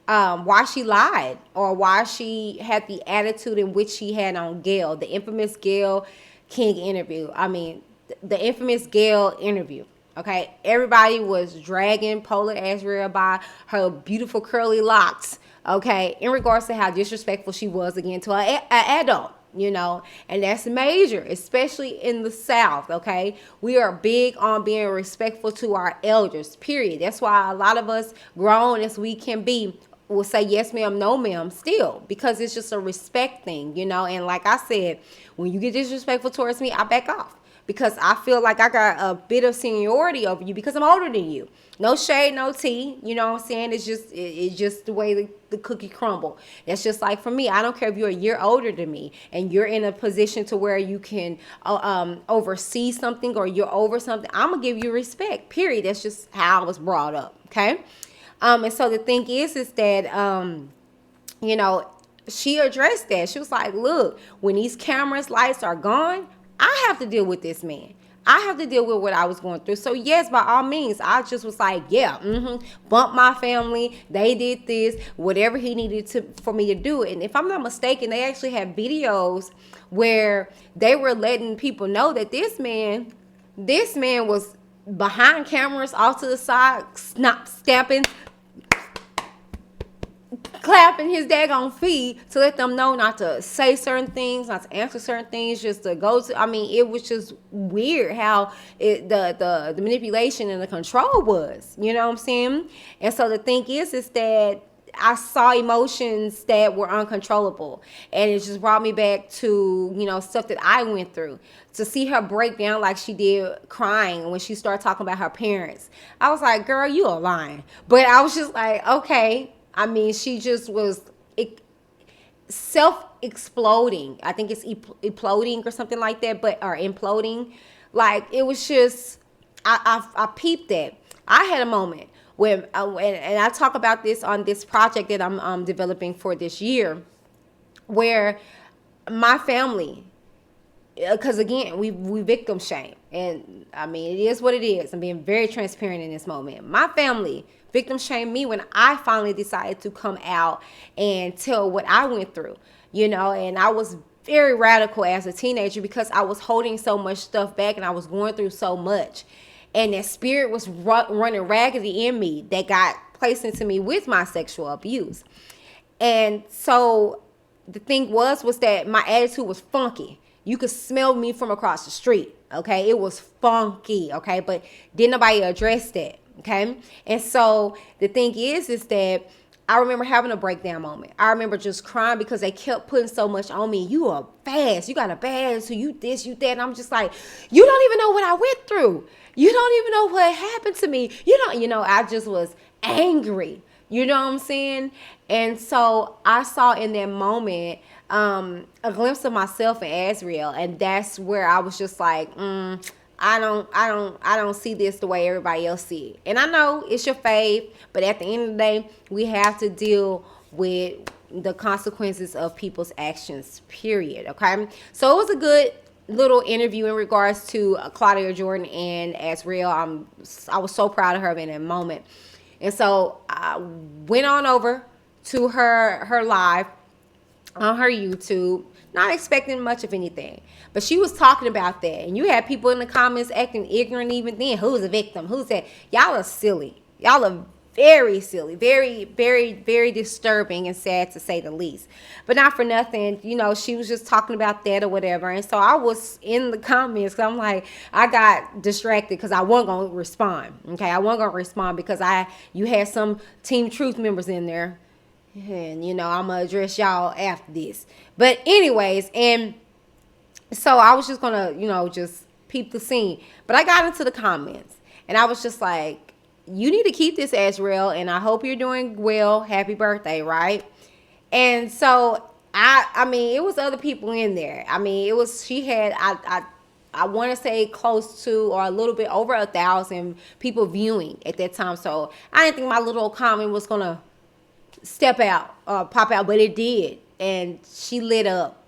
why she lied or why she had the attitude in which she had on Gayle, the infamous Gayle King interview. I mean, the infamous Gayle interview. Okay, everybody was dragging Paula AZRIEL by her beautiful curly locks. Okay, in regards to how disrespectful she was again to an adult. And that's major, especially in the South, okay? We are big on being respectful to our elders, period. That's why a lot of us, grown as we can be, will say yes ma'am, no ma'am still, because it's just a respect thing, And like I said, when you get disrespectful towards me, I back off. Because I feel like I got a bit of seniority over you because I'm older than you. No shade, no tea. You know what I'm saying? It's just the way the cookie crumble. That's just like for me. I don't care if you're a year older than me and you're in a position to where you can oversee something or you're over something. I'm going to give you respect, period. That's just how I was brought up, okay? And so the thing is that, she addressed that. She was like, look, when these cameras, lights are gone, I have to deal with this man. I have to deal with what I was going through. So yes, by all means, I just was like, yeah, bump my family. They did this, whatever he needed for me to do. And if I'm not mistaken, they actually have videos where they were letting people know that this man was behind cameras, off to the side, stamping, clapping his daggone feet to let them know not to say certain things, not to answer certain things, just to go to. I mean, it was just weird how the manipulation and the control was. You know what I'm saying? And so the thing is that I saw emotions that were uncontrollable, and it just brought me back to, you know, stuff that I went through. To see her break down like she did, crying when she started talking about her parents, I was like, girl, you are lying. But I was just like, okay. I mean, she just was self-exploding. I think it's imploding or something like that, or imploding. Like, it was just, I peeped that. I had a moment when, and I talk about this on this project that I'm developing for this year, where my family, because again, we victim shame, and I mean, it is what it is. I'm being very transparent in this moment. My family victim shamed me when I finally decided to come out and tell what I went through, you know. And I was very radical as a teenager because I was holding so much stuff back, and I was going through so much, and that spirit was running raggedy in me that got placed into me with my sexual abuse. And so the thing was that my attitude was funky. You could smell me from across the street, okay? It was funky, okay? But didn't nobody address that, okay? And so the thing is that I remember having a breakdown moment. I remember just crying because they kept putting so much on me. You are fast. You got a bad attitude. You this, you that. And I'm just like, you don't even know what I went through. You don't even know what happened to me. I just was angry. You know what I'm saying? And so I saw in that moment a glimpse of myself in AZRIEL, and that's where I was just like, I don't see this the way everybody else see it. And I know it's your fave, but at the end of the day, we have to deal with the consequences of people's actions, period. Okay? So it was a good little interview in regards to Claudia Jordan and AZRIEL. I was so proud of her in that moment. And so I went on over to her live on her YouTube, not expecting much of anything. But she was talking about that. And you had people in the comments acting ignorant even then. Who's a victim? Who's that? Y'all are silly. Y'all are very silly. Very, very, very disturbing and sad to say the least. But not for nothing, she was just talking about that or whatever. And so I was in the comments. I'm like, I got distracted because I wasn't going to respond. Okay, I wasn't going to respond because you had some Team Truth members in there. And, I'm going to address y'all after this. But anyways, and so I was just going to, just peep the scene. But I got into the comments. And I was just like, you need to keep this, AZRIEL. And I hope you're doing well. Happy birthday, right? And so, I mean, it was other people in there. I mean, she had, I want to say close to or a little bit over 1,000 people viewing at that time. So I didn't think my little comment was going to pop out, but it did, and she lit up.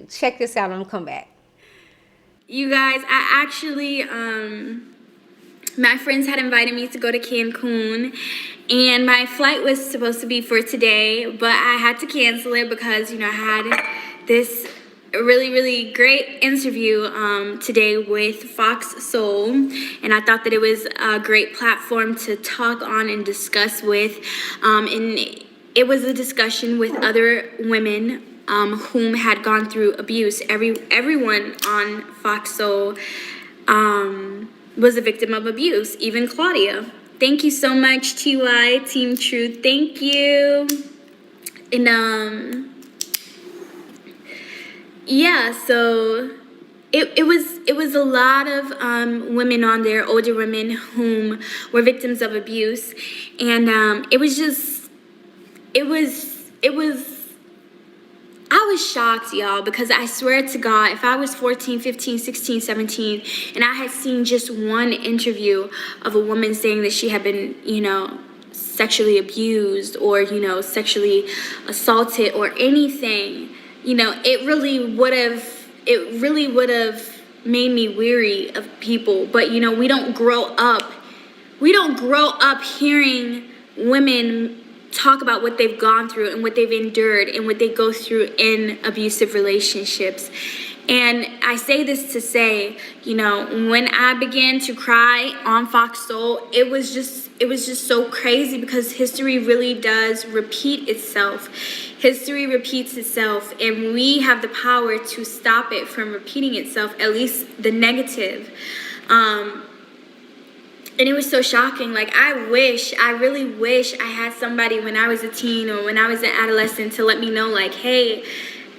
Check this out. I'm gonna come back. You guys, I actually my friends had invited me to go to Cancun, and my flight was supposed to be for today, but I had to cancel it because I had this really, really great interview today with Fox Soul, and I thought that it was a great platform to talk on and discuss with, and it was a discussion with other women whom had gone through abuse. Everyone on Fox Soul was a victim of abuse, even Claudia. Thank you so much, TY, Team Truth. Thank you. And yeah, so it was a lot of women on there, older women whom were victims of abuse, and it was I was shocked, y'all, because I swear to God, if I was 14, 15, 16, 17, and I had seen just one interview of a woman saying that she had been, sexually abused or, sexually assaulted or anything, it really would have made me weary of people. But, we don't grow up hearing women talk about what they've gone through and what they've endured and what they go through in abusive relationships. And I say this to say, you know, when I began to cry on Fox Soul, it was just so crazy, because history really does repeat itself. History repeats itself, and we have the power to stop it from repeating itself, at least the negative. And it was so shocking. Like, I really wish I had somebody when I was a teen or when I was an adolescent to let me know, like, hey,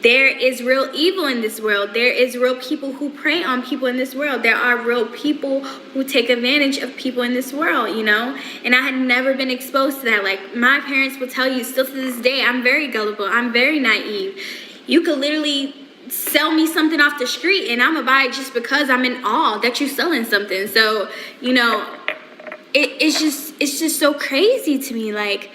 there is real evil in this world. There is real people who prey on people in this world. There are real people who take advantage of people in this world, you know? And I had never been exposed to that. Like, my parents will tell you, still to this day, I'm very gullible. I'm very naive. You could literally sell me something off the street and I'm gonna buy it just because I'm in awe that you're selling something. So, you know, it's just so crazy to me. Like,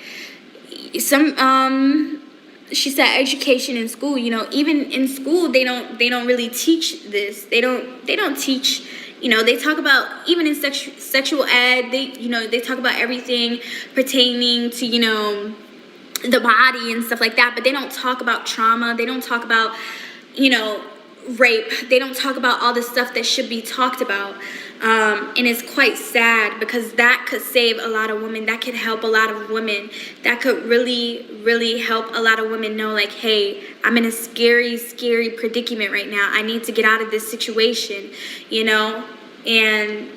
she said education in school, you know, even in school they don't really teach this. They don't teach, you know, they talk about, even in sexual ed, they talk about everything pertaining to, you know, the body and stuff like that, but they don't talk about trauma. They don't talk about, you know, rape. They don't talk about all the stuff that should be talked about. And it's quite sad, because that could save a lot of women. That could help a lot of women. That could really, really help a lot of women know, like, hey, I'm in a scary, scary predicament right now. I need to get out of this situation, you know? And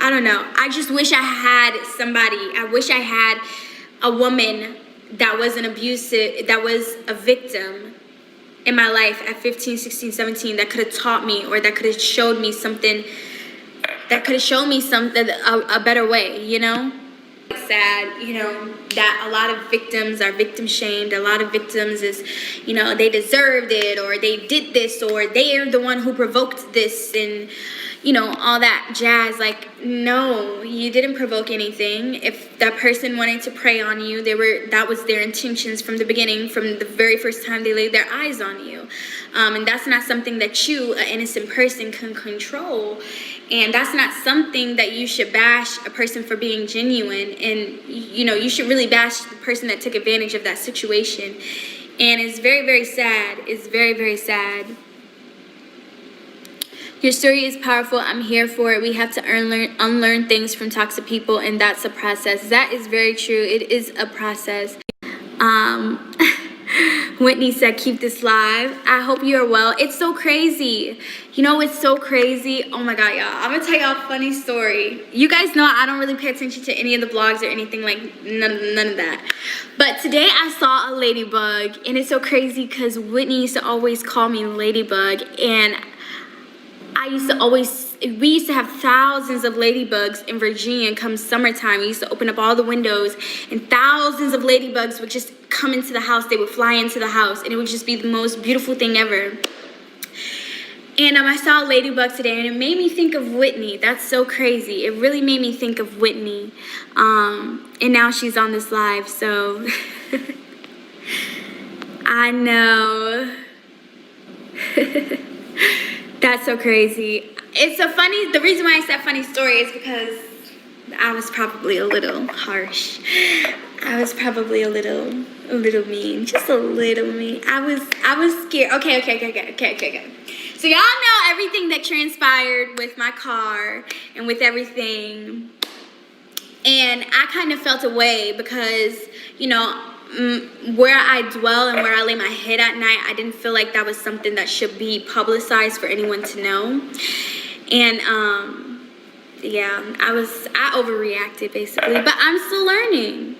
I don't know. I just wish I had somebody. I wish I had a woman that was an abusive, that was a victim in my life at 15, 16, 17, that could have taught me, or that could have showed me something, that could have shown me something, a better way, you know? It's sad, you know, that a lot of victims are victim shamed. A lot of victims is, you know, they deserved it, or they did this, or they are the one who provoked this, and, you know, all that jazz. Like, no, you didn't provoke anything. If that person wanted to prey on you, that was their intentions from the beginning, from the very first time they laid their eyes on you. And that's not something that you, an innocent person, can control. And that's not something that you should bash a person for being genuine. And, you know, you should really bash the person that took advantage of that situation. And it's very, very sad. It's very, very sad. Your story is powerful. I'm here for it. We have to unlearn things from toxic people, and that's a process. That is very true. It is a process. Whitney said, keep this live. I hope you're well. It's so crazy. You know, it's so crazy. Oh my God, y'all. I'm gonna tell y'all a funny story. You guys know I don't really pay attention to any of the blogs or anything, like none of that. But today I saw a ladybug, and it's so crazy because Whitney used to always call me Ladybug, and we used to have thousands of ladybugs in Virginia come summertime. We used to open up all the windows, and thousands of ladybugs would just come into the house. They would fly into the house, and it would just be the most beautiful thing ever. And I saw a ladybug today, and it made me think of Whitney. That's so crazy. It really made me think of Whitney. And now she's on this live, so I know. That's so crazy. The reason why I said funny story is because I was probably a little harsh. I was probably a little mean, just a little mean. I was scared. Okay. So y'all know everything that transpired with my car and with everything. And I kind of felt away because, you know, where I dwell and where I lay my head at night, I didn't feel like that was something that should be publicized for anyone to know. And yeah, I overreacted basically, but I'm still learning.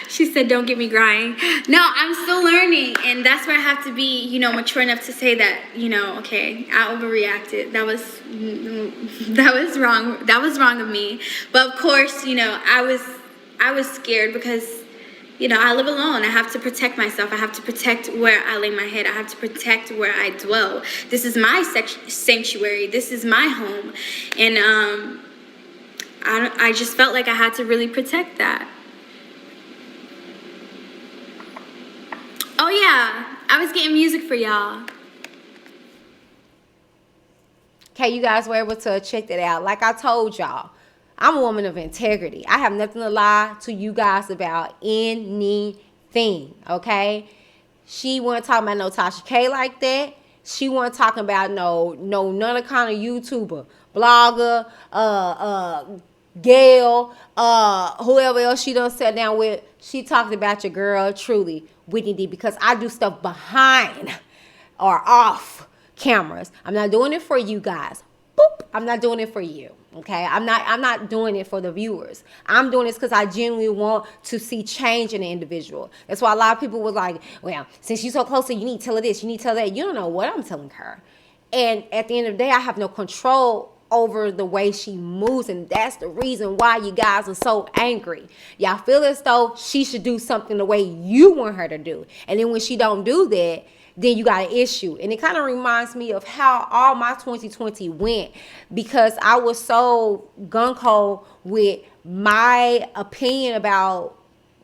She said, don't get me crying. No, I'm still learning, and that's where I have to be, you know, mature enough to say that, you know, okay, I overreacted. That was wrong. That was wrong of me. But of course, you know, I was scared because, you know, I live alone. I have to protect myself. I have to protect where I lay my head. I have to protect where I dwell. This is my sanctuary. This is my home. And I just felt like I had to really protect that. Oh yeah, I was getting music for y'all. Okay, you guys were able to check that out. Like I told y'all, I'm a woman of integrity. I have nothing to lie to you guys about anything, okay? She wasn't talking about no Tasha K like that. She wasn't talking about no none of kind of YouTuber, blogger, Gail, whoever else she done sat down with. She talked about your girl, truly, Whitney D, because I do stuff behind or off cameras. I'm not doing it for you guys. Boop. I'm not doing it for you. Okay, I'm not doing it for the viewers. I'm doing this because I genuinely want to see change in the individual. That's why a lot of people was like, well, since you're so close, you need to tell her this, you need to tell her that. You don't know what I'm telling her. And at the end of the day, I have no control over the way she moves, and that's the reason why you guys are so angry. Y'all feel as though she should do something the way you want her to do, and then when she don't do that, then you got an issue. And it kind of reminds me of how all my 2020 went, because I was so gung-ho with my opinion about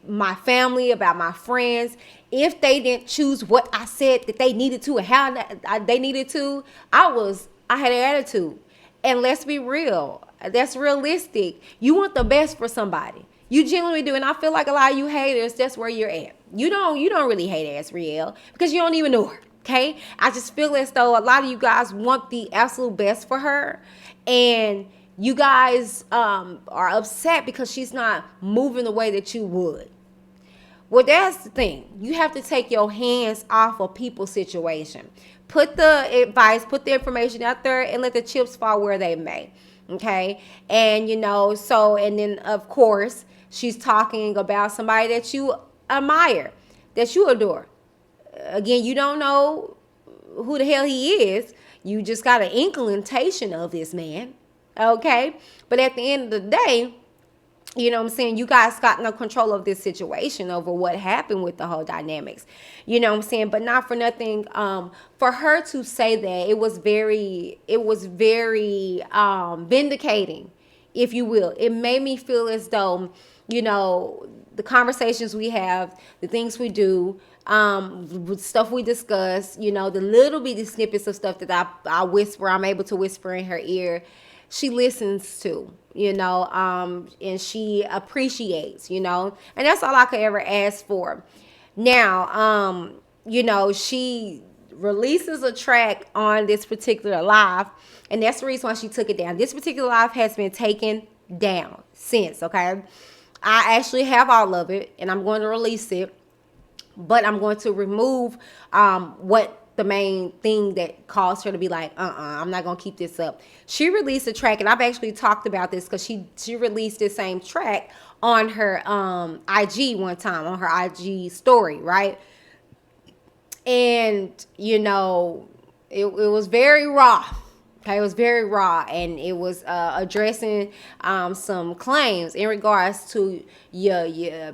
my family, about my friends. If they didn't choose what I said that they needed to and how they needed to, I had an attitude. And let's be real, that's realistic. You want the best for somebody. You genuinely do. And I feel like a lot of you haters, that's where you're at. You don't really hate AZRIEL because you don't even know her. Okay? I just feel as though a lot of you guys want the absolute best for her. And you guys are upset because she's not moving the way that you would. Well, that's the thing. You have to take your hands off of people's situation. Put the advice, put the information out there, and let the chips fall where they may. Okay? And, and then, of course, she's talking about somebody that you admire, that you adore. Again, you don't know who the hell he is. You just got an inclination of this man. Okay? But at the end of the day, you know what I'm saying? You guys got no control of this situation over what happened with the whole dynamics. You know what I'm saying? But not for nothing. For her to say that, it was very vindicating, if you will. It made me feel as though, the conversations we have, the things we do, stuff we discuss, the little bitty snippets of stuff that I whisper, I'm able to whisper in her ear, she listens to, and she appreciates, and that's all I could ever ask for. Now, she releases a track on this particular live, and that's the reason why she took it down. This particular live has been taken down since, okay? I actually have all of it, and I'm going to release it, but I'm going to remove what the main thing that caused her to be like, I'm not going to keep this up. She released a track, and I've actually talked about this because she released this same track on her IG one time, on her IG story, right? And, it was very raw. Okay, it was very raw, and it was addressing some claims in regards to your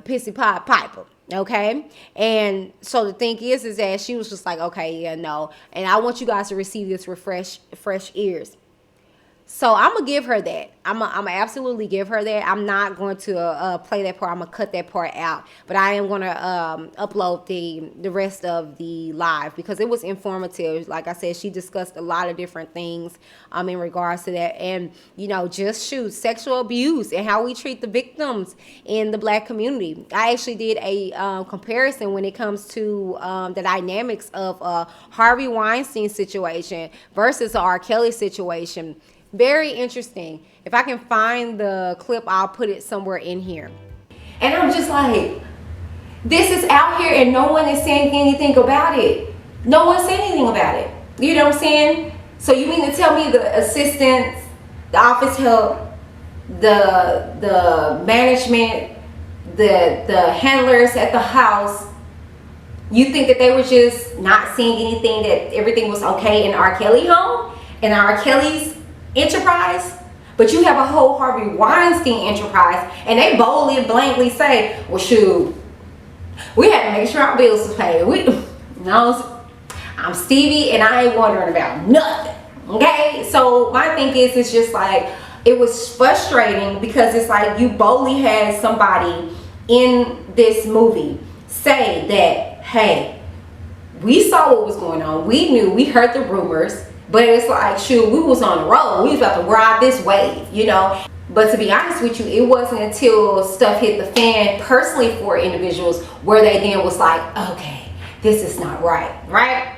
pissy pot piper. Okay, and so the thing is that she was just like, okay, yeah, no, and I want you guys to receive this with fresh ears. So I'm gonna give her that. I'm gonna absolutely give her that. I'm not going to play that part. I'm gonna cut that part out. But I am gonna upload the rest of the live because it was informative. Like I said, she discussed a lot of different things in regards to that, and just sexual abuse and how we treat the victims in the Black community. I actually did a comparison when it comes to the dynamics of Harvey Weinstein situation versus the R. Kelly situation. Very interesting. If I can find the clip, I'll put it somewhere in here. And I'm just like, this is out here and no one is saying anything about it. No one's saying anything about it. You know what I'm saying? So you mean to tell me the assistants, the office help, the management, the handlers at the house, you think that they were just not seeing anything, that everything was okay in R. Kelly home and R. Kelly's enterprise? But you have a whole Harvey Weinstein enterprise, and they boldly and blankly say, well, shoot, we had to make sure our bills was paid. I'm Stevie, and I ain't wondering about nothing. Okay? So my thing is, it's just like, it was frustrating because it's like you boldly had somebody in this movie say that, hey, we saw what was going on. We knew, we heard the rumors. But it's like, shoot, we was on the road. We was about to ride this wave, you know. But to be honest with you, it wasn't until stuff hit the fan personally for individuals where they then was like, okay, this is not right, right?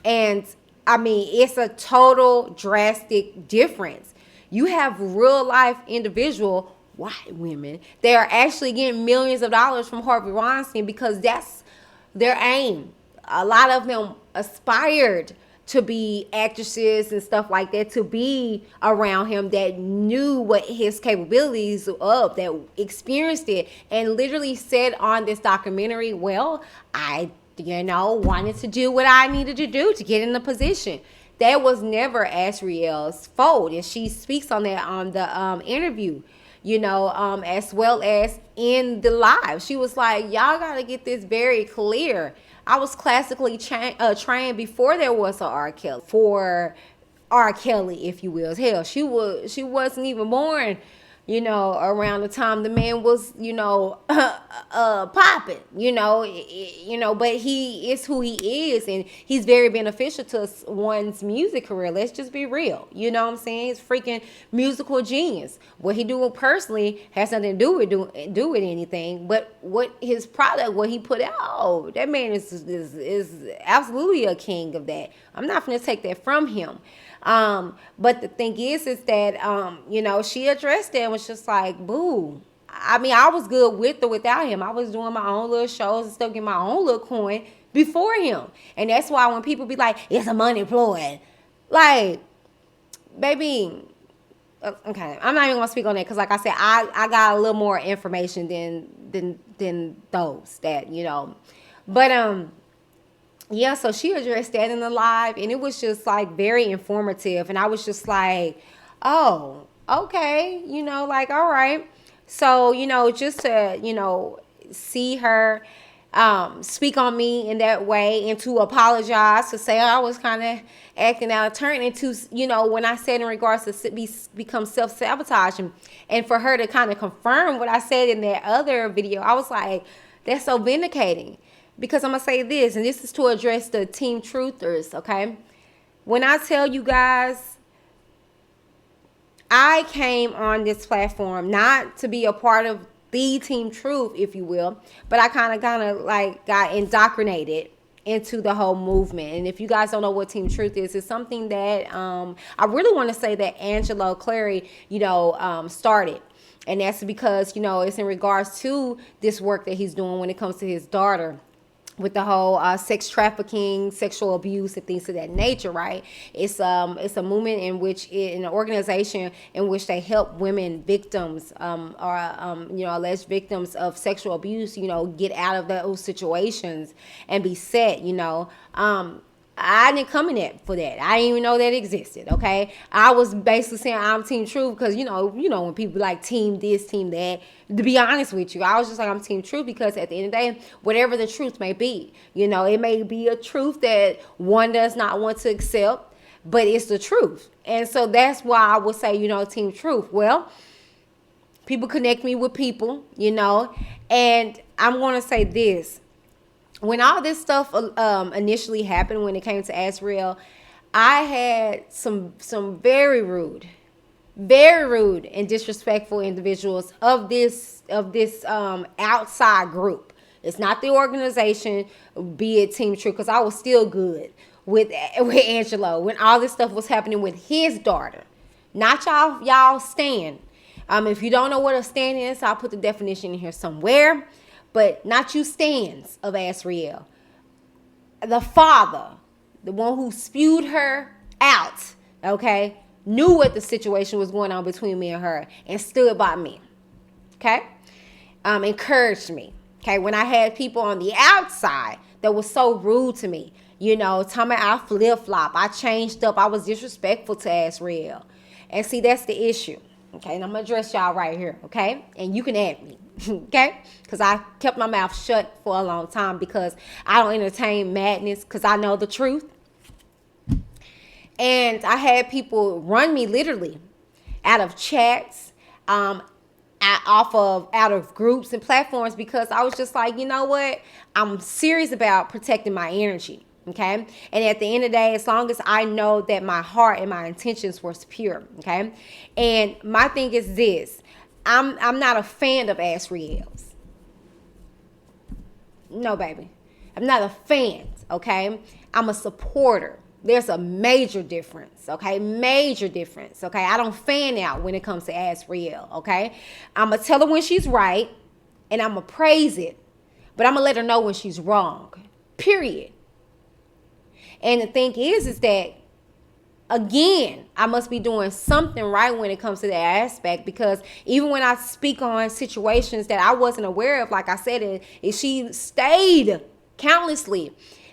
And I mean, it's a total drastic difference. You have real life individual white women, they are actually getting millions of dollars from Harvey Weinstein because that's their aim. A lot of them aspired to be actresses and stuff like that, to be around him, that knew what his capabilities of, that experienced it, and literally said on this documentary, well, I, wanted to do what I needed to do to get in the position. That was never Azriel's fault, and she speaks on that on the interview, as well as in the live. She was like, y'all got to get this very clear. I was classically trained before there was a R. Kelly, for R. Kelly, if you will. Hell, she wasn't even born, around the time the man was, popping, but he is who he is, and he's very beneficial to one's music career. Let's just be real. You know what I'm saying? He's freaking musical genius. What he doing personally has nothing to do with anything, but what his product, what he put out, that man is absolutely a king of that. I'm not going to take that from him. But the thing is that, she addressed that and was just like, boo. I mean, I was good with or without him. I was doing my own little shows and stuff, getting my own little coin before him. And that's why when people be like, it's a money ploy, like, baby, okay, I'm not even gonna speak on that because, like I said, I got a little more information than those that, but yeah, so she addressed that in the live, and it was just like very informative, and I was just like, oh, okay, like, all right. So, just to, see her speak on me in that way, and to apologize, to say I was kind of acting out of turn, and to, when I said in regards to become self-sabotaging, and for her to kind of confirm what I said in that other video, I was like, that's so vindicating. Because I'm going to say this, and this is to address the Team Truthers, okay? When I tell you guys, I came on this platform not to be a part of the Team Truth, if you will, but I kind of like got indoctrinated into the whole movement. And if you guys don't know what Team Truth is, it's something that I really want to say that AZRIEL Clary, started. And that's because, it's in regards to this work that he's doing when it comes to his daughter, with the whole sex trafficking, sexual abuse, and things of that nature, right? It's a movement in which, in an organization in which they help women victims, alleged victims of sexual abuse, get out of those situations and be set, I didn't come in that for that. I didn't even know that existed, okay? I was basically saying I'm Team Truth because, when people like team this, team that, to be honest with you, I was just like, I'm Team Truth because at the end of the day, whatever the truth may be, it may be a truth that one does not want to accept, but it's the truth. And so that's why I would say, Team Truth. Well, people connect me with people, and I'm going to say this. When all this stuff initially happened, when it came to Azriel, I had some very rude and disrespectful individuals of this outside group. It's not the organization, be it Team Truth, because I was still good with Angelo when all this stuff was happening with his daughter. Not y'all stand. If you don't know what a stand is, I'll put the definition in here somewhere. But not you stands of Azriel. The father, the one who spewed her out, okay, knew what the situation was going on between me and her and stood by me, okay? Encouraged me, okay? When I had people on the outside that was so rude to me, telling me I flip-flop, I changed up, I was disrespectful to Azriel. And see, that's the issue, okay? And I'm going to address y'all right here, okay? And you can add me. Okay, because I kept my mouth shut for a long time because I don't entertain madness because I know the truth. And I had people run me literally out of chats, out of groups and platforms because I was just like, you know what? I'm serious about protecting my energy. Okay. And at the end of the day, as long as I know that my heart and my intentions was pure. Okay. And my thing is this. I'm not a fan of AZRIEL's. No, baby. I'm not a fan, okay? I'm a supporter. There's a major difference, okay? Major difference, okay? I don't fan out when it comes to AZRIEL, okay? I'm going to tell her when she's right, and I'm going to praise it. But I'm going to let her know when she's wrong, period. And the thing is that, again, I must be doing something right when it comes to that aspect, because even when I speak on situations that I wasn't aware of, like I said, she stayed countlessly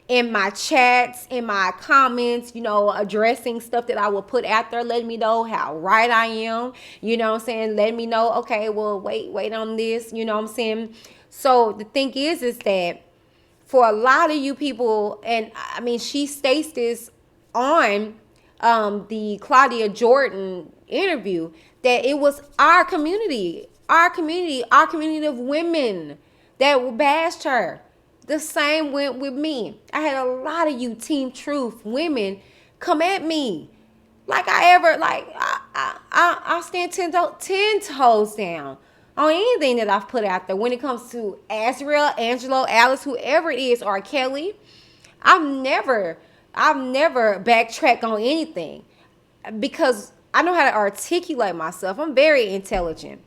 in my chats, in my comments, addressing stuff that I will put out there, letting me know how right I am, you know what I'm saying? Letting me know, okay, well, wait on this, you know what I'm saying? So the thing is that for a lot of you people, and I mean, she states this on the Claudia Jordan interview, that it was our community of women that bashed her. The same went with me. I had a lot of you Team Truth women come at me like I stand 10 toes down on anything that I've put out there when it comes to Azriel, Angelo, Alice, whoever it is, or Kelly. I've never backtracked on anything because I know how to articulate myself. I'm very intelligent,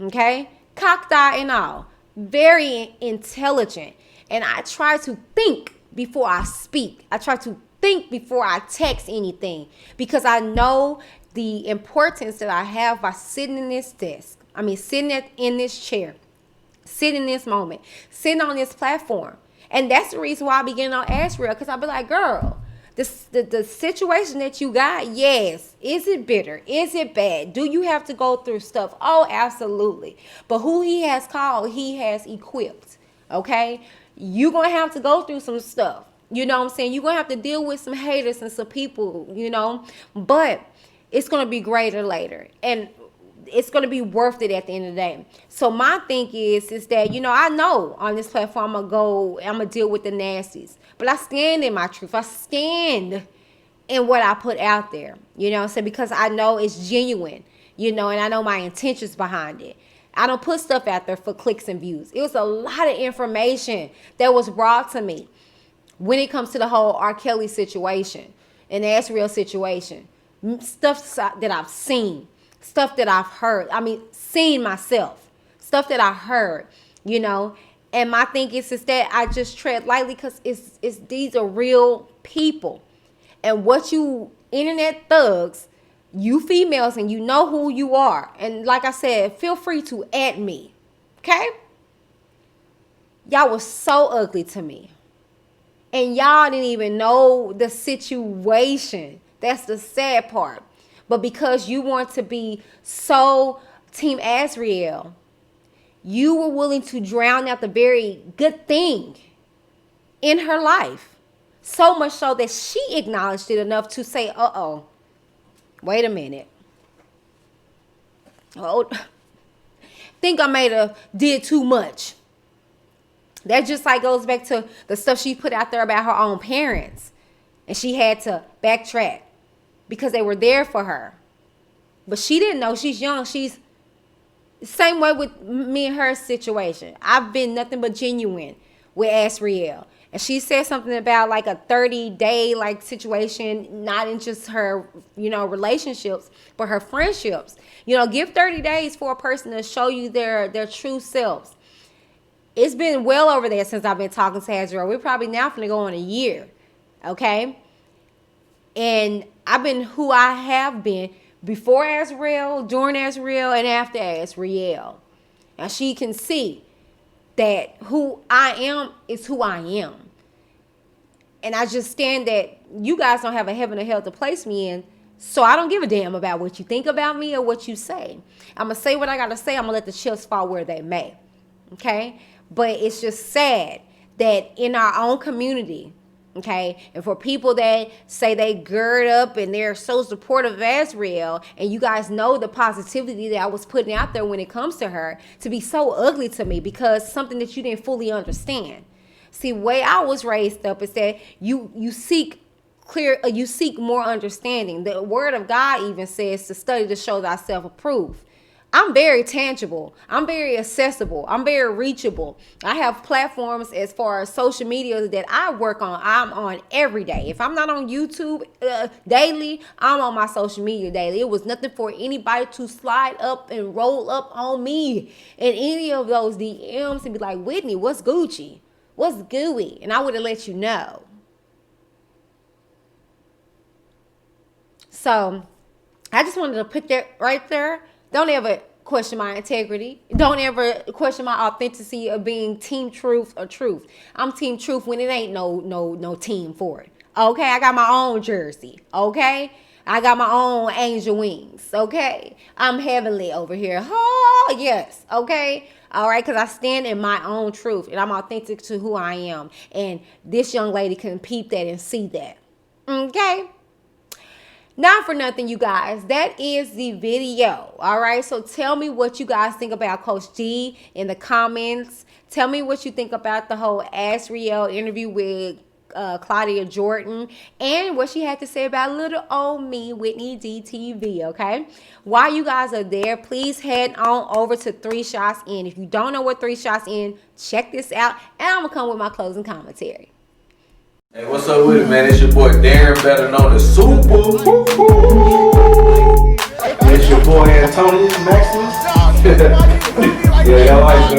okay? Cocked eye and all. Very intelligent. And I try to think before I speak. I try to think before I text anything, because I know the importance that I have by sitting in this desk. I mean, sitting in this chair, sitting in this moment, sitting on this platform. And that's the reason why I be getting on AZRIEL, because I be like, girl, the situation that you got, yes. Is it bitter? Is it bad? Do you have to go through stuff? Oh, absolutely. But who he has called, he has equipped. Okay? You're going to have to go through some stuff. You know what I'm saying? You're going to have to deal with some haters and some people, But it's going to be greater later. And it's going to be worth it at the end of the day. So my thing is that, I know on this platform I'm going to deal with the nasties. But I stand in my truth. I stand in what I put out there. You know what I'm saying? Because I know it's genuine, and I know my intentions behind it. I don't put stuff out there for clicks and views. It was a lot of information that was brought to me when it comes to the whole R. Kelly situation and the AZRIEL situation. Stuff that I've seen. Stuff that I've heard. I mean, seen myself. Stuff that I heard, And my thing is that I just tread lightly, because it's these are real people. And what you internet thugs, you females, and you know who you are. And like I said, feel free to add me. Okay? Y'all was so ugly to me. And y'all didn't even know the situation. That's the sad part. But because you want to be so Team AZRIEL, you were willing to drown out the very good thing in her life. So much so that she acknowledged it enough to say, uh-oh, wait a minute. Oh, think I did too much. That just goes back to the stuff she put out there about her own parents. And she had to backtrack because they were there for her. But she didn't know. She's young. She's the same way with me and her situation. I've been nothing but genuine with AZRIEL. And she said something about a 30-day situation, not in just her, relationships, but her friendships. Give 30 days for a person to show you their true selves. It's been well over there since I've been talking to AZRIEL. We're probably now finna go on a year. Okay? And I've been who I have been before AZRIEL, during AZRIEL, and after AZRIEL. And she can see that who I am is who I am. And I just stand that you guys don't have a heaven or hell to place me in, so I don't give a damn about what you think about me or what you say. I'm going to say what I got to say. I'm going to let the chips fall where they may. Okay? But it's just sad that in our own community, okay, and for people that say they gird up and they're so supportive of AZRIEL, and you guys know the positivity that I was putting out there when it comes to her, to be so ugly to me because something that you didn't fully understand. See, way I was raised up is that you seek you seek more understanding. The word of God even says to study to show thyself approved. I'm very tangible. I'm very accessible. I'm very reachable. I have platforms as far as social media that I work on. I'm on every day. If I'm not on YouTube daily, I'm on my social media daily. It was nothing for anybody to slide up and roll up on me in any of those DMs and be like, Whitney, what's Gucci? What's gooey? And I would have let you know. So I just wanted to put that right there. Don't ever question my integrity. Don't ever question my authenticity of being team truth or truth. I'm team truth when it ain't no team for it. Okay, I got my own jersey. Okay, I got my own angel wings. Okay, I'm heavenly over here. Oh yes. Okay. All right, because I stand in my own truth and I'm authentic to who I am. And this young lady can peep that and see that. Okay. Not for nothing, you guys. That is the video. All right. So tell me what you guys think about Coach G in the comments. Tell me what you think about the whole AZRIEL interview with Claudia Jordan and what she had to say about little old me, Whitney DTV. Okay. While you guys are there, please head on over to 3 Shots In. If you don't know what 3 Shots In, check this out. And I'm going to come with my closing commentary. Hey, what's up with it, man? It's your boy Darren, better known as Super. It's your boy Antonius Maximus. Yeah, y'all like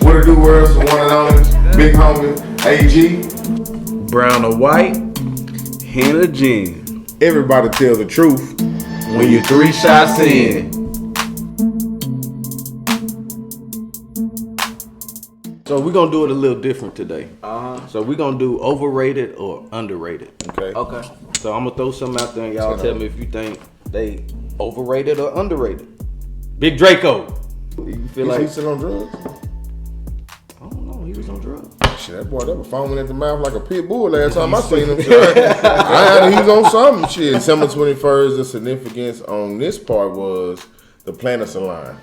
What It Do World, one and only big homie AG. Brown or white, hen or gin. Everybody tell the truth When you're 3 shots in. So we're gonna do it a little different today. So we're gonna do overrated or underrated. Okay. So I'm gonna throw something out there and y'all tell me if you think they overrated or underrated. Big Draco. You feel like he's still on drugs? I don't know, he was on drugs. Shit, that boy that was foaming at the mouth like a pit bull last time I seen him. He was on something shit. December 21st, the significance on this part was the planets aligned.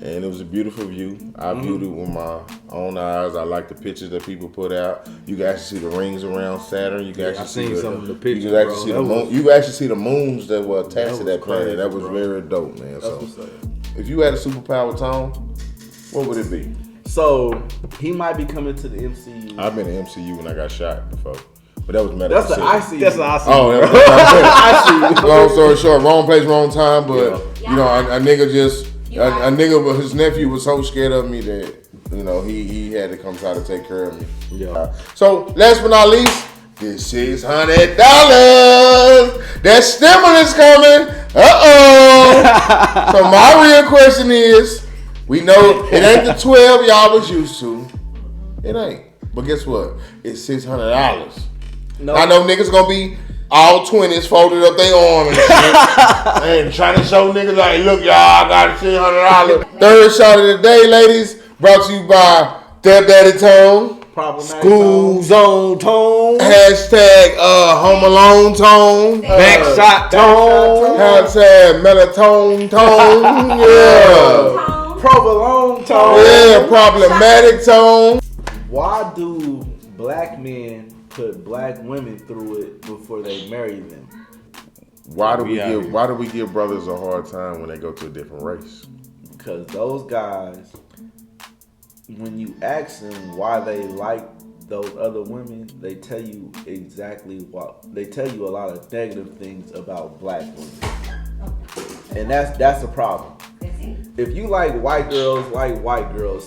And it was a beautiful view. I viewed it with my own eyes. I like the pictures that people put out. You can actually see the rings around Saturn. You can actually see some of the pictures. You can actually see the moon. You can actually see the moons that were attached to that planet. That was very dope, man. So, if you had a superpower, Tom, what would it be? So he might be coming to the MCU. I've been in MCU when I got shot before, but that was medical. That's the ICU. That's the ICU. Oh, that was long story short, wrong place, wrong time. But you know, a nigga just. A nigga, his nephew was so scared of me that, you know, he had to come try to take care of me. Yeah. So, last but not least, this $600. That stimulus coming. So, my real question is, we know it ain't the 12 y'all was used to. It ain't. But guess what? It's $600. No. I know niggas gonna be all 20s folded up their arm and shit. And trying to show niggas like, look, y'all, I got $600. Third shot of the day, ladies, brought to you by Stepdaddy Tone, School Zone Tone, hashtag Home Alone Tone, Backshot Tone, hashtag Melatonin Tone, yeah, Provolone Tone, yeah, Problematic Tone. Why do black men put black women through it before they marry them? Why do we give brothers a hard time when they go to a different race? Because those guys, when you ask them why they like those other women, they tell you exactly what they tell you a lot of negative things about black women, and that's a problem. If you like white girls,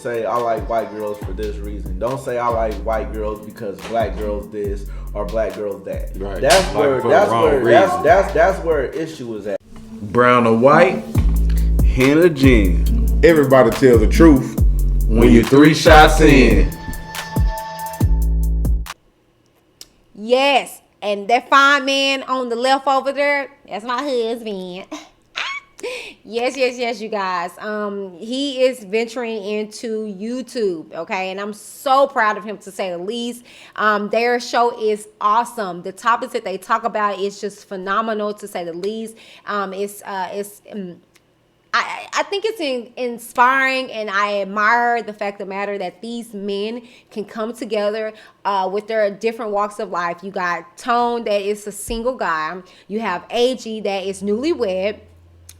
say I like white girls for this reason. Don't say I like white girls because black girls this or black girls that. Right. That's where issue is at. Brown or white, hen or gin. Everybody tell the truth When you're 3 shots in. Yes, and that fine man on the left over there, that's my husband. Yes, you guys. He is venturing into YouTube, okay, and I'm so proud of him, to say the least. Their show is awesome. The topics that they talk about is just phenomenal, to say the least. I I think it's inspiring, and I admire the fact of the matter that these men can come together with their different walks of life. You got Tone, that is a single guy. You have AG, that is newlywed.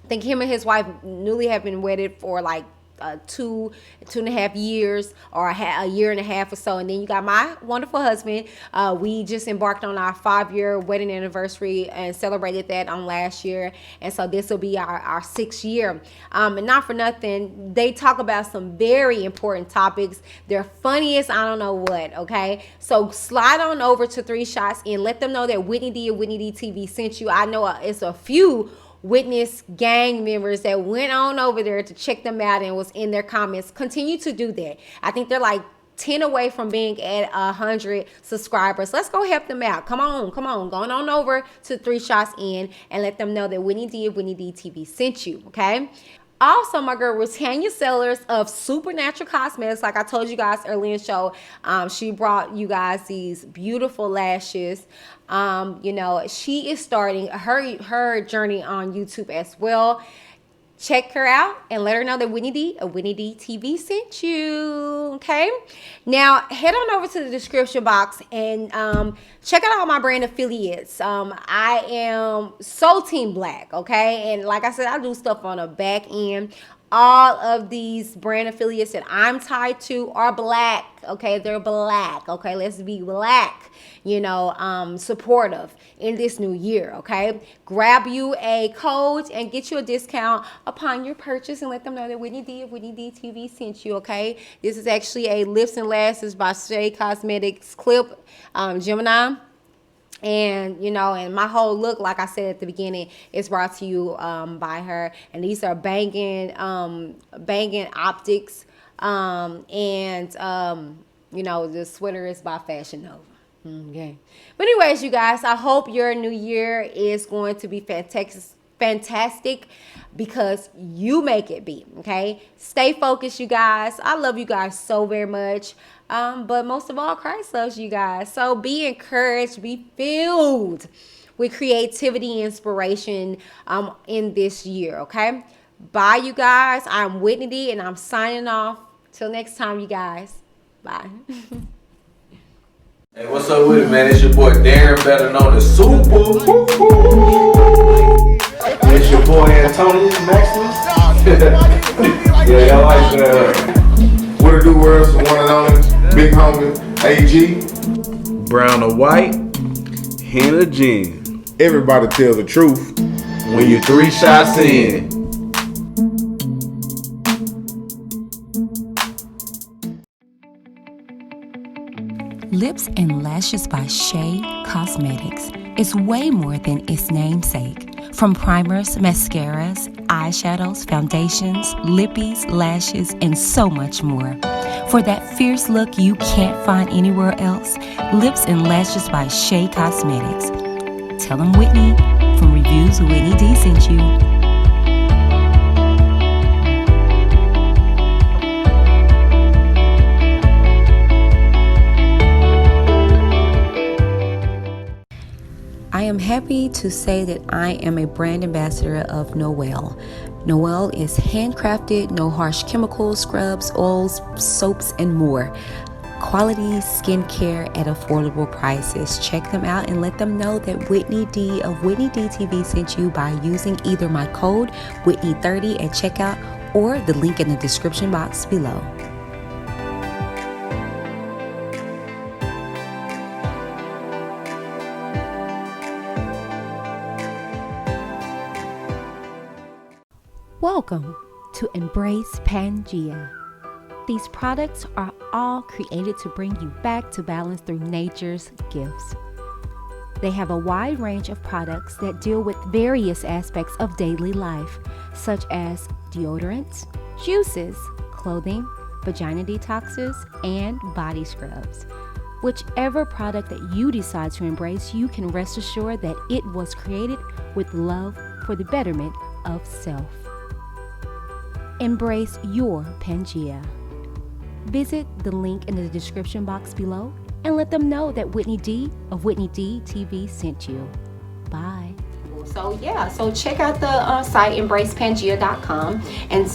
I think him and his wife newly have been wedded for like 2.5 years, or a year and a half or so. And then you got my wonderful husband. We just embarked on our 5-year wedding anniversary and celebrated that on last year. And so this will be our 6th year. And not for nothing, they talk about some very important topics. They're funniest, I don't know what, okay? So slide on over to 3 Shots and let them know that Whitney D of Whitney D TV sent you. I know it's a few Witness gang members that went on over there to check them out and was in their comments. Continue to do that. I think they're like 10 away from being at 100 subscribers. Let's go help them out. Come on. Going on over to 3 Shots in and let them know that Whitney D of Whitney D TV sent you, okay? Also, my girl Retanya Sellers of Supernatural Cosmetics, like I told you guys earlier in the show, she brought you guys these beautiful lashes. You know, she is starting her journey on YouTube as well. Check her out and let her know that Whitney D of Whitney D TV sent you, okay? Now, head on over to the description box and check out all my brand affiliates. I am so Team Black, okay? And like I said, I do stuff on the back end. All of these brand affiliates that I'm tied to are black, okay? They're black, okay? Let's be black, you know, supportive in this new year, okay? Grab you a code and get you a discount upon your purchase and let them know that Whitney D of Whitney D TV sent you, okay? This is actually a Lips and Lashes by Shea Cosmetics clip, Gemini. And, you know, and my whole look, like I said at the beginning, is brought to you by her. And these are banging optics. You know, the sweater is by Fashion Nova. Okay. But anyways, you guys, I hope your new year is going to be fantastic because you make it be, okay? Stay focused, you guys. I love you guys so very much. But most of all, Christ loves you guys. So be encouraged, be filled with creativity and inspiration in this year, okay? Bye, you guys. I'm Whitney D, and I'm signing off. Till next time, you guys. Bye. Hey, what's up with it, man? It's your boy Darren, better known as Super. It's your boy Antonius Maximus. Yeah, y'all like what to do words for one and only big homie AG. Brown or white, hen or gin. Everybody tell the truth When you 3 shots in. Lips and Lashes by Shea Cosmetics is way more than its namesake. From primers, mascaras, eyeshadows, foundations, lippies, lashes, and so much more. For that fierce look you can't find anywhere else, Lips and Lashes by Shea Cosmetics. Tell them Whitney from Reviews Whitney D sent you. I am happy to say that I am a brand ambassador of Noel. Noel is handcrafted, no harsh chemicals, scrubs, oils, soaps, and more. Quality skincare at affordable prices. Check them out and let them know that Whitney D of Whitney D TV sent you by using either my code Whitney30 at checkout or the link in the description box below. Welcome to Embrace Pangea. These products are all created to bring you back to balance through nature's gifts. They have a wide range of products that deal with various aspects of daily life, such as deodorants, juices, clothing, vagina detoxes, and body scrubs. Whichever product that you decide to embrace, you can rest assured that it was created with love for the betterment of self. Embrace your Pangea. Visit the link in the description box below and let them know that Whitney D of Whitney D TV sent you. Bye. So yeah, so check out the site embracepangea.com and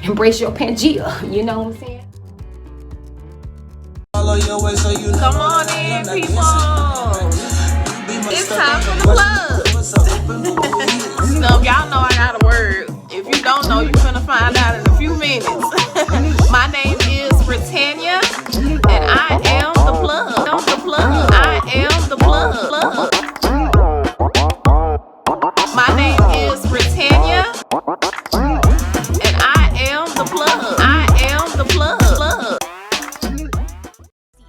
embrace your Pangea. You know what I'm saying? Come on in, people. It's time for the plug. So y'all know I got a word. If you don't know, you're gonna find out in a few minutes. My name is Britannia, and I am the plug. I am the plug. My name is Britannia, and I am the plug. I am the plug.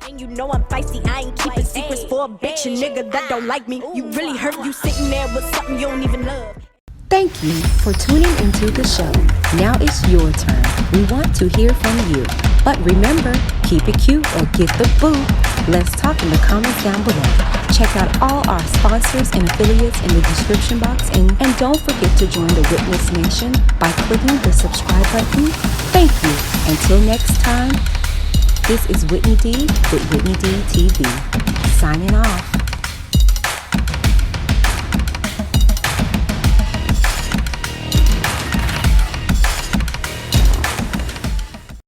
And you know I'm feisty, I ain't keeping secrets for a bitch, a nigga that don't like me. You really hurt, you sitting there with something you don't even love. Thank you for tuning into the show. Now it's your turn. We want to hear from you. But remember, keep it cute or get the boot. Let's talk in the comments down below. Check out all our sponsors and affiliates in the description box. And don't forget to join the Witness Nation by clicking the subscribe button. Thank you. Until next time, this is Whitney D with Whitney D TV. Signing off.